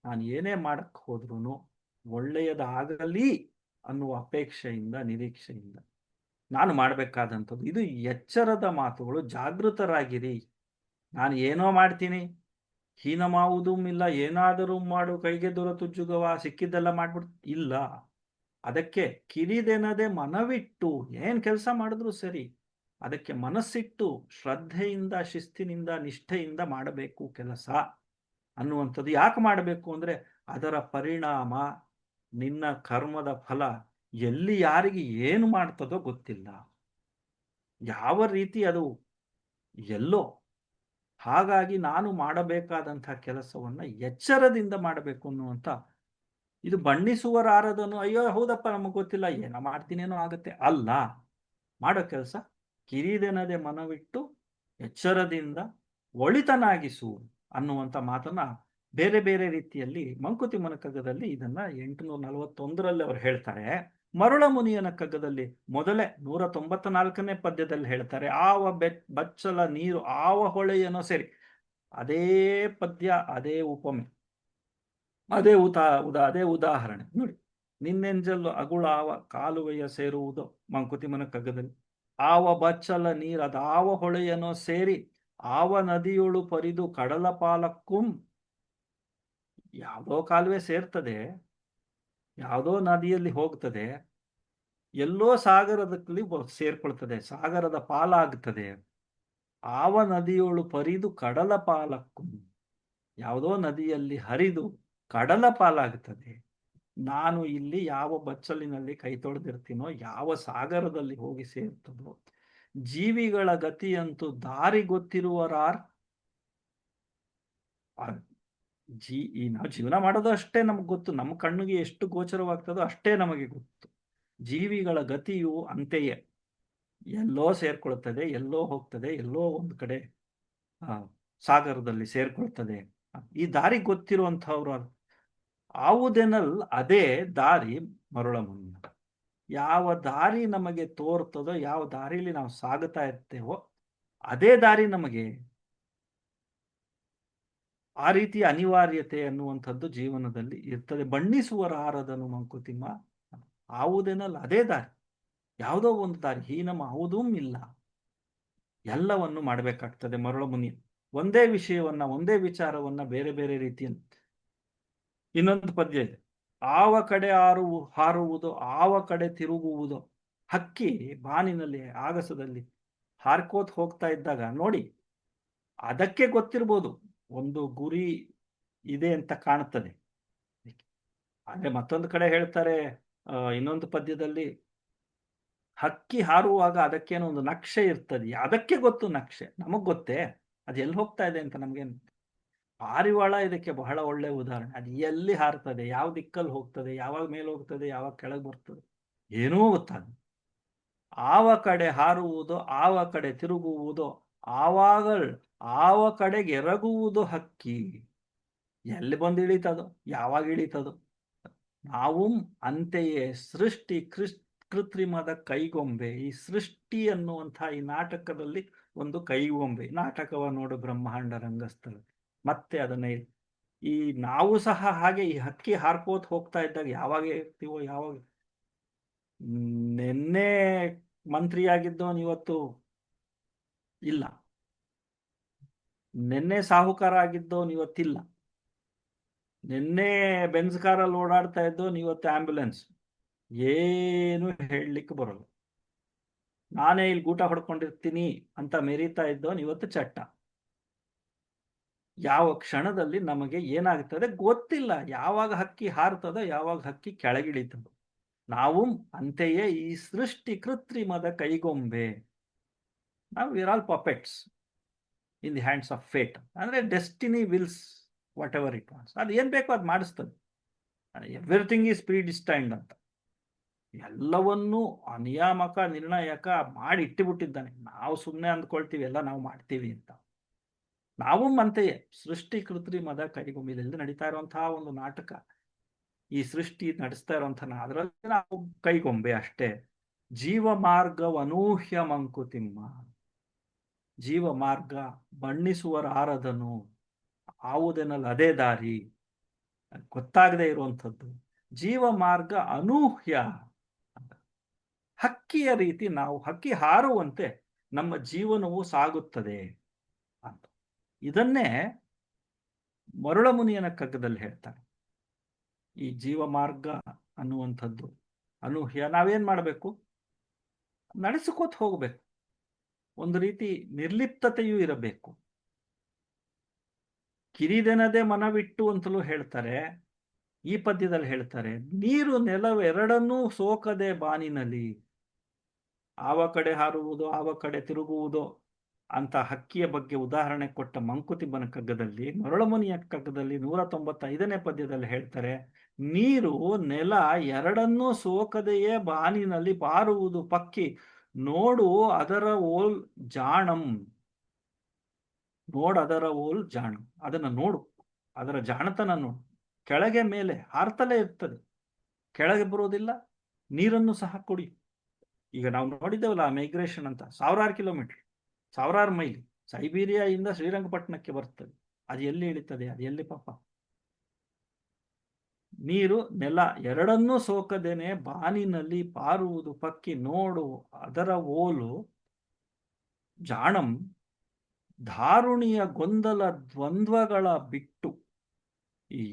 ನಾನು ಏನೇ ಮಾಡಕ್ ಹೋದ್ರೂ ಒಳ್ಳೆಯದಾಗಲಿ ಅನ್ನುವ ಅಪೇಕ್ಷೆಯಿಂದ, ನಿರೀಕ್ಷೆಯಿಂದ ನಾನು ಮಾಡಬೇಕಾದಂಥದ್ದು. ಇದು ಎಚ್ಚರದ ಮಾತುಗಳು. ಜಾಗೃತರಾಗಿರಿ. ನಾನು ಏನೋ ಮಾಡ್ತೀನಿ, ಹೀನ ಮಾಡುವುದೂ ಇಲ್ಲ, ಏನಾದರೂ ಮಾಡು ಕೈಗೆ ದೊರೆತುಜ್ಜುಗವ, ಸಿಕ್ಕಿದ್ದೆಲ್ಲ ಮಾಡ್ಬಿಡ್ ಇಲ್ಲ. ಅದಕ್ಕೆ ಕಿರಿದೆನದೆ ಮನವಿಟ್ಟು ಏನ್ ಕೆಲಸ ಮಾಡಿದ್ರು ಸರಿ, ಅದಕ್ಕೆ ಮನಸ್ಸಿಟ್ಟು ಶ್ರದ್ಧೆಯಿಂದ, ಶಿಸ್ತಿನಿಂದ, ನಿಷ್ಠೆಯಿಂದ ಮಾಡಬೇಕು ಕೆಲಸ ಅನ್ನುವಂಥದ್ದು. ಯಾಕೆ ಮಾಡಬೇಕು ಅಂದ್ರೆ ಅದರ ಪರಿಣಾಮ, ನಿನ್ನ ಕರ್ಮದ ಫಲ ಎಲ್ಲಿ ಯಾರಿಗೆ ಏನು ಮಾಡ್ತದೋ ಗೊತ್ತಿಲ್ಲ, ಯಾವ ರೀತಿ ಅದು ಎಲ್ಲೋ. ಹಾಗಾಗಿ ನಾನು ಮಾಡಬೇಕಾದಂತಹ ಕೆಲಸವನ್ನ ಎಚ್ಚರದಿಂದ ಮಾಡಬೇಕು ಅನ್ನುವಂಥ. ಇದು ಬಣ್ಣಿಸುವರಾರದನು, ಅಯ್ಯೋ ಹೌದಪ್ಪ ನಮಗೆ ಗೊತ್ತಿಲ್ಲ, ಏನೋ ಮಾಡ್ತೀನೇನೋ ಆಗುತ್ತೆ ಅಲ್ಲ. ಮಾಡೋ ಕೆಲಸ ಕಿರಿದೆನದೆ ಮನವಿಟ್ಟು ಎಚ್ಚರದಿಂದ ಒಳಿತನಾಗಿಸು ಅನ್ನುವಂಥ ಮಾತನ್ನ ಬೇರೆ ಬೇರೆ ರೀತಿಯಲ್ಲಿ ಮಂಕುತಿಮ್ಮನ ಕಗ್ಗದಲ್ಲಿ ಇದನ್ನ 841ರಲ್ಲಿ ಅವರು ಹೇಳ್ತಾರೆ. ಮರುಳಮುನಿಯನ ಕಗ್ಗದಲ್ಲಿ ಮೊದಲೇ 194ನೇ ಪದ್ಯದಲ್ಲಿ ಹೇಳ್ತಾರೆ. ಬಚ್ಚಲ ನೀರು ಆವ ಹೊಳೆಯನೋ ಸೇರಿ. ಅದೇ ಪದ್ಯ, ಅದೇ ಉಪಮೆ, ಅದೇ ಅದೇ ಉದಾಹರಣೆ ನೋಡಿ. ನಿನ್ನೆಂಜಲ್ಲು ಅಗುಳಾವ ಕಾಲುವೆಯ ಸೇರುವುದು ಮಂಕುತಿಮ್ಮನ ಕಗ್ಗದಲ್ಲಿ. ಆವ ಬಚ್ಚಲ ನೀರು ಅದಾವ ಹೊಳೆಯನೋ ಸೇರಿ ಆವ ನದಿಯೊಳು ಪರಿದು ಕಡಲ ಪಾಲಕ್ಕುಂ. ಯಾವುದೋ ಕಾಲುವೆ ಸೇರ್ತದೆ, ಯಾವುದೋ ನದಿಯಲ್ಲಿ ಹೋಗ್ತದೆ, ಎಲ್ಲೋ ಸಾಗರದಲ್ಲಿ ಸೇರ್ಕೊಳ್ತದೆ, ಸಾಗರದ ಪಾಲಾಗ್ತದೆ. ಆವ ನದಿಯೊಳು ಪರಿದು ಕಡಲ ಪಾಲಕ್ಕೂ, ಯಾವುದೋ ನದಿಯಲ್ಲಿ ಹರಿದು ಕಡಲ ಪಾಲಾಗ್ತದೆ. ನಾನು ಇಲ್ಲಿ ಯಾವ ಬಚ್ಚಲಿನಲ್ಲಿ ಕೈ ತೊಳೆದಿರ್ತೀನೋ, ಯಾವ ಸಾಗರದಲ್ಲಿ ಹೋಗಿ ಸೇರ್ತದೋ. ಜೀವಿಗಳ ಗತಿಯಂತೂ ದಾರಿ ಗೊತ್ತಿರುವರಾರ್. ನಾವು ಜೀವನ ಮಾಡೋದು ಅಷ್ಟೇ ನಮ್ಗೆ ಗೊತ್ತು. ನಮ್ಮ ಕಣ್ಣಿಗೆ ಎಷ್ಟು ಗೋಚರವಾಗ್ತದೋ ಅಷ್ಟೇ ನಮಗೆ ಗೊತ್ತು. ಜೀವಿಗಳ ಗತಿಯು ಅಂತೆಯೇ, ಎಲ್ಲೋ ಸೇರ್ಕೊಳ್ತದೆ, ಎಲ್ಲೋ ಹೋಗ್ತದೆ, ಎಲ್ಲೋ ಒಂದು ಕಡೆ ಸಾಗರದಲ್ಲಿ ಸೇರ್ಕೊಳ್ತದೆ. ಈ ದಾರಿ ಗೊತ್ತಿರುವಂಥವ್ರು ಆವುದೆನಲ್ ಅದೇ ದಾರಿ ಮರುಳಮುನಿಯ. ಯಾವ ದಾರಿ ನಮಗೆ ತೋರ್ತದೋ, ಯಾವ ದಾರಿಲಿ ನಾವು ಸಾಗುತ್ತಾ ಇರ್ತೇವೋ ಅದೇ ದಾರಿ ನಮಗೆ. ಆ ರೀತಿಯ ಅನಿವಾರ್ಯತೆ ಅನ್ನುವಂಥದ್ದು ಜೀವನದಲ್ಲಿ ಇರ್ತದೆ. ಬಣ್ಣಿಸುವರಾರದನು ಮಂಕುತಿಮ್ಮ. ಆವುದೇನಲ್ಲ ಅದೇ ದಾರಿ, ಯಾವುದೋ ಒಂದು ದಾರಿ ಹೀನಮ ಯಾವುದೂ ಇಲ್ಲ. ಎಲ್ಲವನ್ನು ಮಾಡಬೇಕಾಗ್ತದೆ ಮರುಳಮುನಿ. ಒಂದೇ ವಿಷಯವನ್ನ, ಒಂದೇ ವಿಚಾರವನ್ನ ಬೇರೆ ಬೇರೆ ರೀತಿಯಲ್ಲಿ. ಇನ್ನೊಂದು ಪದ್ಯ ಇದೆ. ಆವ ಕಡೆ ಹಾರುವುದು ಆವ ಕಡೆ ತಿರುಗುವುದು. ಹಕ್ಕಿ ಬಾನಿನಲ್ಲಿ ಆಗಸದಲ್ಲಿ ಹಾರ್ಕೋತ್ ಹೋಗ್ತಾ ಇದ್ದಾಗ ನೋಡಿ, ಅದಕ್ಕೆ ಗೊತ್ತಿರ್ಬೋದು ಒಂದು ಗುರಿ ಇದೆ ಅಂತ ಕಾಣುತ್ತದೆ. ಆದ್ರೆ ಮತ್ತೊಂದು ಕಡೆ ಹೇಳ್ತಾರೆ, ಇನ್ನೊಂದು ಪದ್ಯದಲ್ಲಿ, ಹಕ್ಕಿ ಹಾರುವಾಗ ಅದಕ್ಕೇನೋ ಒಂದು ನಕ್ಷೆ ಇರ್ತದೆ. ಅದಕ್ಕೆ ಗೊತ್ತು ನಕ್ಷೆ, ನಮಗ್ ಗೊತ್ತೇ ಅದು ಎಲ್ಲಿ ಹೋಗ್ತಾ ಇದೆ ಅಂತ ನಮ್ಗೇನು. ಪಾರಿವಾಳ ಇದಕ್ಕೆ ಬಹಳ ಒಳ್ಳೆ ಉದಾಹರಣೆ. ಅದು ಎಲ್ಲಿ ಹಾರ್ತದೆ, ಯಾವ ದಿಕ್ಕಲ್ಲಿ ಹೋಗ್ತದೆ, ಯಾವಾಗ ಮೇಲೆ ಹೋಗ್ತದೆ, ಯಾವಾಗ ಕೆಳಗೆ ಬರ್ತದೆ, ಏನೂ ಗೊತ್ತಾಗ. ಆವ ಕಡೆ ಹಾರುವುದು ಆವ ಕಡೆ ತಿರುಗುವುದು, ಆವ ಕಡೆಗೆ ಎರಗುವುದು ಹಕ್ಕಿ. ಎಲ್ಲಿ ಬಂದು ಇಳಿತದೋ, ಯಾವಾಗ ಇಳಿತದೋ. ನಾವು ಅಂತೆಯೇ ಸೃಷ್ಟಿ ಕೃತ್ರಿಮದ ಕೈಗೊಂಬೆ. ಈ ಸೃಷ್ಟಿ ಅನ್ನುವಂತಹ ಈ ನಾಟಕದಲ್ಲಿ ಒಂದು ಕೈಗೊಂಬೆ. ನಾಟಕವ ನೋಡು ಬ್ರಹ್ಮಾಂಡ ರಂಗಸ್ಥಳ. ಮತ್ತೆ ಅದನ್ನೇ ಈ ನಾವು ಸಹ ಹಾಗೆ ಈ ಹಕ್ಕಿ ಹಾರ್ಕೋತ್ ಹೋಗ್ತಾ ಇದ್ದಾಗ ಯಾವಾಗ ಇರ್ತೀವೋ, ಯಾವಾಗ ನಿನ್ನೆ ಮಂತ್ರಿಯಾಗಿದ್ದವನು ಇವತ್ತು ಇಲ್ಲ, ನಿನ್ನೆ ಸಾಹುಕಾರ ಆಗಿದ್ದವನು ಇವತ್ತಿಲ್ಲ, ನಿನ್ನೆ ಬೆನ್ಸ್ ಕಾರಲ್ಲಿ ಓಡಾಡ್ತಾ ಇದ್ದವನು ಇವತ್ತು ಆಂಬ್ಯುಲೆನ್ಸ್. ಏನು ಹೇಳಲಿಕ್ಕೆ ಬರೋಲ್ಲ. ನಾನೇ ಇಲ್ಲಿ ಗೂಟ ಹೊಡ್ಕೊಂಡಿರ್ತೀನಿ ಅಂತ ಮೆರೀತಾ ಇದ್ದವನು ಇವತ್ತು ಚಟ್ಟ. ಯಾವ ಕ್ಷಣದಲ್ಲಿ ನಮಗೆ ಏನಾಗ್ತದೆ ಗೊತ್ತಿಲ್ಲ. ಯಾವಾಗ ಹಕ್ಕಿ ಹಾರ್ತದೋ, ಯಾವಾಗ ಹಕ್ಕಿ ಕೆಳಗಿಳಿತದೋ. ನಾವು ಅಂತೆಯೇ ಈ ಸೃಷ್ಟಿ ಕೃತ್ರಿಮದ ಕೈಗೊಂಬೆ. ನಾವು we're all puppets in the hands of fate. ಅಂದ್ರೆ destiny wills whatever it wants. ಅದು ಏನ್ ಬೇಕೋ ಅದು ಮಾಡಿಸ್ತದೆ. ಎವ್ರಿಥಿಂಗ್ ಈಸ್ ಪ್ರೀಡಿಸ್ಟೈನ್ಡ್ ಅಂತ. ಎಲ್ಲವನ್ನೂ ಅನಿಯಾಮಕ ನಿರ್ಣಾಯಕ ಮಾಡಿ ಇಟ್ಟುಬಿಟ್ಟಿದ್ದಾನೆ. ನಾವು ಸುಮ್ಮನೆ ಅಂದ್ಕೊಳ್ತೀವಿ ಎಲ್ಲ ನಾವು ಮಾಡ್ತೀವಿ ಅಂತ. ನಾವು ಅಂತೆಯೇ ಸೃಷ್ಟಿ ಕೃತ್ರಿಮದ ಕೈಗೊಂಬೆಯಲ್ಲಿ ನಡೀತಾ ಇರುವಂತಹ ಒಂದು ನಾಟಕ. ಈ ಸೃಷ್ಟಿ ನಡೆಸ್ತಾ ಇರುವಂತಹ ಅದರಲ್ಲಿ ನಾವು ಕೈಗೊಂಬೆ ಅಷ್ಟೇ. ಜೀವ ಮಾರ್ಗವನೂಹ್ಯ ಮಂಕುತಿಮ್ಮ. ಜೀವ ಮಾರ್ಗ ಬಣ್ಣಿಸುವರಾರದನು, ಆವುದೆನ್ನಲ್ಲ ಅದೇ ದಾರಿ, ಗೊತ್ತಾಗದೆ ಇರುವಂಥದ್ದು. ಜೀವ ಮಾರ್ಗ ಅನೂಹ್ಯ. ಹಕ್ಕಿಯ ರೀತಿ ನಾವು ಹಕ್ಕಿ ಹಾರುವಂತೆ ನಮ್ಮ ಜೀವನವು ಸಾಗುತ್ತದೆ ಅಂತ. ಇದನ್ನೇ ಮರುಳಮುನಿಯನ ಕಗ್ಗದಲ್ಲಿ ಹೇಳ್ತಾರೆ. ಈ ಜೀವ ಮಾರ್ಗ ಅನ್ನುವಂಥದ್ದು ಅನೂಹ್ಯ. ನಾವೇನ್ ಮಾಡಬೇಕು? ನಡೆಸಿಕೋತ ಹೋಗ್ಬೇಕು. ಒಂದು ರೀತಿ ನಿರ್ಲಿಪ್ತತೆಯೂ ಇರಬೇಕು. ಕಿರಿದೆನದೆ ಮನವಿಟ್ಟು ಅಂತಲೂ ಹೇಳ್ತಾರೆ. ಈ ಪದ್ಯದಲ್ಲಿ ಹೇಳ್ತಾರೆ, ನೀರು ನೆಲವೆರಡನ್ನೂ ಸೋಕದೆ ಬಾನಿನಲ್ಲಿ. ಆವ ಕಡೆ ಹಾರುವುದು, ಆವ ಕಡೆ ತಿರುಗುವುದು ಅಂತ ಹಕ್ಕಿಯ ಬಗ್ಗೆ ಉದಾಹರಣೆ ಕೊಟ್ಟ ಮಂಕುತಿಮ್ಮನ ಕಗ್ಗದಲ್ಲಿ, ಮರುಳಮುನಿಯ ಕಗ್ಗದಲ್ಲಿ 195ನೇ ಪದ್ಯದಲ್ಲಿ ಹೇಳ್ತಾರೆ, ನೀರು ನೆಲ ಎರಡನ್ನೂ ಸೋಕದೆಯೇ ಬಾನಿನಲ್ಲಿ ಬಾರುವುದು ಪಕ್ಕಿ, ನೋಡು ಅದರ ಓಲ್ ಜಾಣಂ. ಅದರ ಓಲ್ ಜಾಣಂ. ಅದನ್ನ ನೋಡು, ಅದರ ಜಾಣತನ ನೋಡು. ಕೆಳಗೆ ಮೇಲೆ ಹಾರ್ತಲೇ ಇರ್ತದೆ, ಕೆಳಗೆ ಬರೋದಿಲ್ಲ. ನೀರನ್ನು ಸಹ ಕುಡಿ. ಈಗ ನಾವು ನೋಡಿದ್ದೇವಲ್ಲ ಮೈಗ್ರೇಷನ್ ಅಂತ, 1000 ಕಿಲೋಮೀಟರ್, 1000 ಮೈಲಿ ಸೈಬೀರಿಯಾದಿಂದ ಶ್ರೀರಂಗಪಟ್ಟಣಕ್ಕೆ ಬರ್ತದೆ. ಅದು ಎಲ್ಲಿ ಇಳಿತದೆ? ಅದು ಎಲ್ಲಿ ಪಾಪ? ನೀರು ನೆಲ ಎರಡನ್ನೂ ಸೋಕದೇನೆ ಬಾನಿನಲ್ಲಿ ಪಾರುವುದು ಪಕ್ಕಿ, ನೋಡು ಅದರ ಓಲು ಜಾಣಂ. ಧಾರುಣಿಯ ಗೊಂದಲ ದ್ವಂದ್ವಗಳ ಬಿಟ್ಟು, ಈ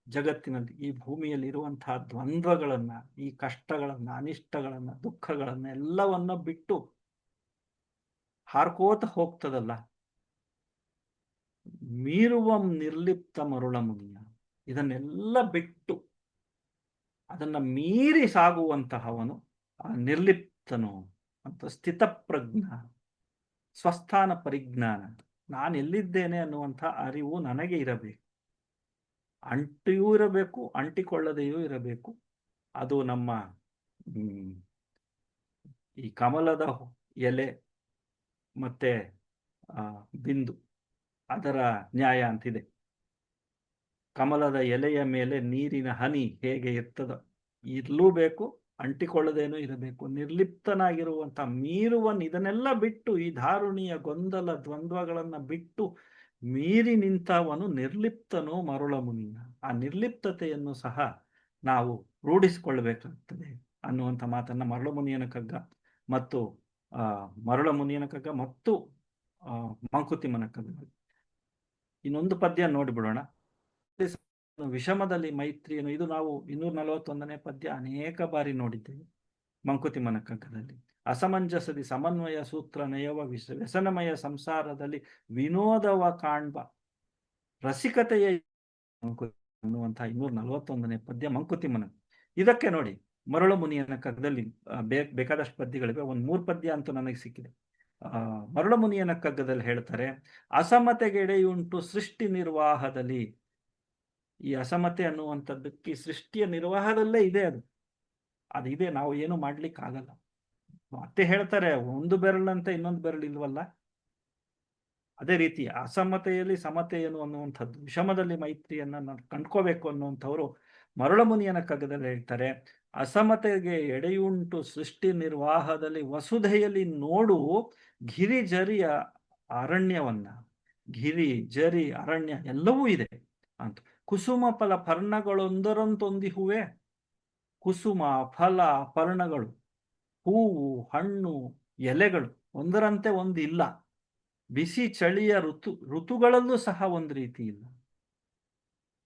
ಜಗತ್ತಿನಲ್ಲಿ, ಈ ಭೂಮಿಯಲ್ಲಿ ಇರುವಂತಹ ದ್ವಂದ್ವಗಳನ್ನ, ಈ ಕಷ್ಟಗಳನ್ನ, ಅನಿಷ್ಟಗಳನ್ನ, ದುಃಖಗಳನ್ನ ಎಲ್ಲವನ್ನ ಬಿಟ್ಟು ಹಾರ್ಕೋತ ಹೋಗ್ತದಲ್ಲ, ಮೀರುವಂ ನಿರ್ಲಿಪ್ತ ಮರುಳ ಮುನಿಯ. ಇದನ್ನೆಲ್ಲ ಬಿಟ್ಟು ಅದನ್ನ ಮೀರಿ ಸಾಗುವಂತಹವನು ಆ ನಿರ್ಲಿಪ್ತನು ಅಂತ. ಸ್ಥಿತಪ್ರಜ್ಞ, ಸ್ವಸ್ಥಾನ ಪರಿಜ್ಞಾನ. ನಾನು ಎಲ್ಲಿದ್ದೇನೆ ಅನ್ನುವಂಥ ಅರಿವು ನನಗೆ ಇರಬೇಕು. ಅಂಟಿಯೂ ಇರಬೇಕು, ಅಂಟಿಕೊಳ್ಳದೆಯೂ ಇರಬೇಕು. ಅದು ನಮ್ಮ ಈ ಕಮಲದ ಎಲೆ ಮತ್ತೆ ಬಿಂದು, ಅದರ ನ್ಯಾಯ ಅಂತಿದೆ. ಕಮಲದ ಎಲೆಯ ಮೇಲೆ ನೀರಿನ ಹನಿ ಹೇಗೆ ಇರ್ತದೋ ಇರ್ಲೂ ಬೇಕು, ಅಂಟಿಕೊಳ್ಳದೇನೂ ಇರಬೇಕು. ನಿರ್ಲಿಪ್ತನಾಗಿರುವಂಥ ಮೀರುವನ್. ಇದನ್ನೆಲ್ಲ ಬಿಟ್ಟು, ಈ ಧಾರುಣಿಯ ಗೊಂದಲ ದ್ವಂದ್ವಗಳನ್ನ ಬಿಟ್ಟು ಮೀರಿ ನಿಂತವನು ನಿರ್ಲಿಪ್ತನು ಮರುಳ ಮುನಿಯ. ಆ ನಿರ್ಲಿಪ್ತತೆಯನ್ನು ಸಹ ನಾವು ರೂಢಿಸಿಕೊಳ್ಳಬೇಕಾಗ್ತದೆ ಅನ್ನುವಂಥ ಮಾತನ್ನ ಮರುಳ ಮುನಿಯನ ಕಗ್ಗ ಮತ್ತು ಮರುಳ ಮುನಿಯನ ಕಗ್ಗ ಮತ್ತು ಮಂಕುತಿಮ್ಮನ ಕಗ್ಗ. ಇನ್ನೊಂದು ಪದ್ಯ ನೋಡಿಬಿಡೋಣ. ವಿಷಮದಲ್ಲಿ ಮೈತ್ರಿಯನ್ನು. ಇದು ನಾವು 241ನೇ ಪದ್ಯ ಅನೇಕ ಬಾರಿ ನೋಡಿದ್ದೇವೆ ಮಂಕುತಿಮ್ಮನ ಕಗ್ಗದಲ್ಲಿ. ಅಸಮಂಜಸದಿ ಸಮನ್ವಯ ಸೂತ್ರ ನಯವ ವ್ಯಸನಮಯ ಸಂಸಾರದಲ್ಲಿ ವಿನೋದವ ಕಾಣ್ಬ ರಸಿಕತೆಯ ಅನ್ನುವಂತಹ 241ನೇ ಪದ್ಯ ಮಂಕುತಿಮ್ಮನ. ಇದಕ್ಕೆ ನೋಡಿ ಮರುಳು ಮುನಿಯನ ಕಗ್ಗದಲ್ಲಿ ಬೇಕಾದಷ್ಟು ಪದ್ಯಗಳಿವೆ. ಒಂದು 3 ಪದ್ಯ ಅಂತೂ ನನಗೆ ಸಿಕ್ಕಿದೆ. ಮರುಳು ಮುನಿಯನ ಕಗ್ಗದಲ್ಲಿ ಹೇಳ್ತಾರೆ, ಅಸಮತೆಗೆಡೆಯುಂಟು ಸೃಷ್ಟಿ ನಿರ್ವಾಹದಲ್ಲಿ. ಈ ಅಸಮತೆ ಅನ್ನುವಂಥದ್ದಕ್ಕೆ ಸೃಷ್ಟಿಯ ನಿರ್ವಾಹದಲ್ಲೇ ಇದೆ. ಅದಿದೆ, ನಾವು ಏನು ಮಾಡ್ಲಿಕ್ಕೆ ಆಗಲ್ಲ. ಮತ್ತೆ ಹೇಳ್ತಾರೆ, ಒಂದು ಬೆರಳಂತೆ ಇನ್ನೊಂದು ಬೆರಳು ಇಲ್ವಲ್ಲ. ಅದೇ ರೀತಿ ಅಸಮತೆಯಲ್ಲಿ ಸಮತೆಯನ್ನು ಅನ್ನುವಂಥದ್ದು, ವಿಷಮದಲ್ಲಿ ಮೈತ್ರಿಯನ್ನ ಕಂಡ್ಕೋಬೇಕು ಅನ್ನುವಂಥವ್ರು ಮರುಳ ಮುನಿಯನ ಕಗ್ಗದಲ್ಲಿ ಹೇಳ್ತಾರೆ, ಅಸಮತೆಗೆ ಎಡೆಯುಂಟು ಸೃಷ್ಟಿ ನಿರ್ವಾಹದಲ್ಲಿ ವಸುಧೆಯಲ್ಲಿ ನೋಡು ಗಿರಿ ಜರಿಯ ಅರಣ್ಯವನ್ನ. ಗಿರಿ ಜರಿ ಅರಣ್ಯ ಎಲ್ಲವೂ ಇದೆ ಅಂತ. ಕುಸುಮ ಫಲ ಪರ್ಣಗಳೊಂದರಂತೊಂದಿಹುವೆ. ಕುಸುಮ ಫಲ ಪರ್ಣಗಳು, ಹೂವು ಹಣ್ಣು ಎಲೆಗಳು ಒಂದರಂತೆ ಒಂದು ಇಲ್ಲ. ಬಿಸಿ ಚಳಿಯ ಋತುಗಳಲ್ಲೂ ಸಹ ಒಂದು ರೀತಿ ಇಲ್ಲ.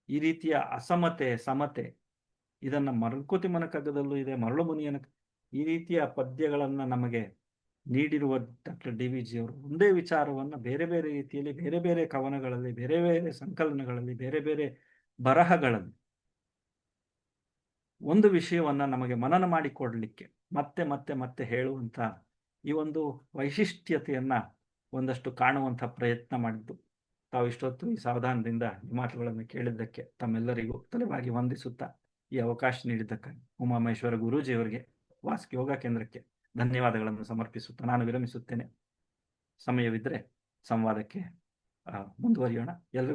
ಈ ರೀತಿಯ ಅಸಮತೆ ಸಮತೆ ಇದನ್ನ ಮರಳ್ಕೋತಿ ಮನಕಗ್ಗದಲ್ಲೂ ಇದೆ, ಮರಳು ಮುನಿಯನ ಈ ರೀತಿಯ ಪದ್ಯಗಳನ್ನು ನಮಗೆ ನೀಡಿರುವ ಡಾಕ್ಟರ್ ಡಿ ವಿ ಜಿ ಅವರು ಒಂದೇ ವಿಚಾರವನ್ನು ಬೇರೆ ಬೇರೆ ರೀತಿಯಲ್ಲಿ, ಬೇರೆ ಬೇರೆ ಕವನಗಳಲ್ಲಿ, ಬೇರೆ ಬೇರೆ ಸಂಕಲನಗಳಲ್ಲಿ, ಬೇರೆ ಬೇರೆ ಬರಹಗಳಲ್ಲಿ ಒಂದು ವಿಷಯವನ್ನ ನಮಗೆ ಮನನ ಮಾಡಿಕೊಡ್ಲಿಕ್ಕೆ ಮತ್ತೆ ಮತ್ತೆ ಮತ್ತೆ ಹೇಳುವಂತ ಈ ಒಂದು ವೈಶಿಷ್ಟ್ಯತೆಯನ್ನ ಒಂದಷ್ಟು ಕಾಣುವಂಥ ಪ್ರಯತ್ನ ಮಾಡಿದ್ದು. ತಾವು ಇಷ್ಟೊತ್ತು ಈ ಸಾವಧಾನದಿಂದ ಈ ಮಾತುಗಳನ್ನು ಕೇಳಿದ್ದಕ್ಕೆ ತಮ್ಮೆಲ್ಲರಿಗೂ ತಲೆಬಾಗಿ ವಂದಿಸುತ್ತಾ ಈ ಅವಕಾಶ ನೀಡಿದ್ದಕ್ಕಾಗಿ ಉಮಾಮಹೇಶ್ವರ ಗುರೂಜಿಯವರಿಗೆ ವಾಸ್ಕ್ ಯೋಗ ಕೇಂದ್ರಕ್ಕೆ ಧನ್ಯವಾದಗಳನ್ನು ಸಮರ್ಪಿಸುತ್ತಾ ನಾನು ವಿರಮಿಸುತ್ತೇನೆ. ಸಮಯವಿದ್ದರೆ ಸಂವಾದಕ್ಕೆ ಮುಂದುವರಿಯೋಣ. ಎಲ್ಲರಿಗೂ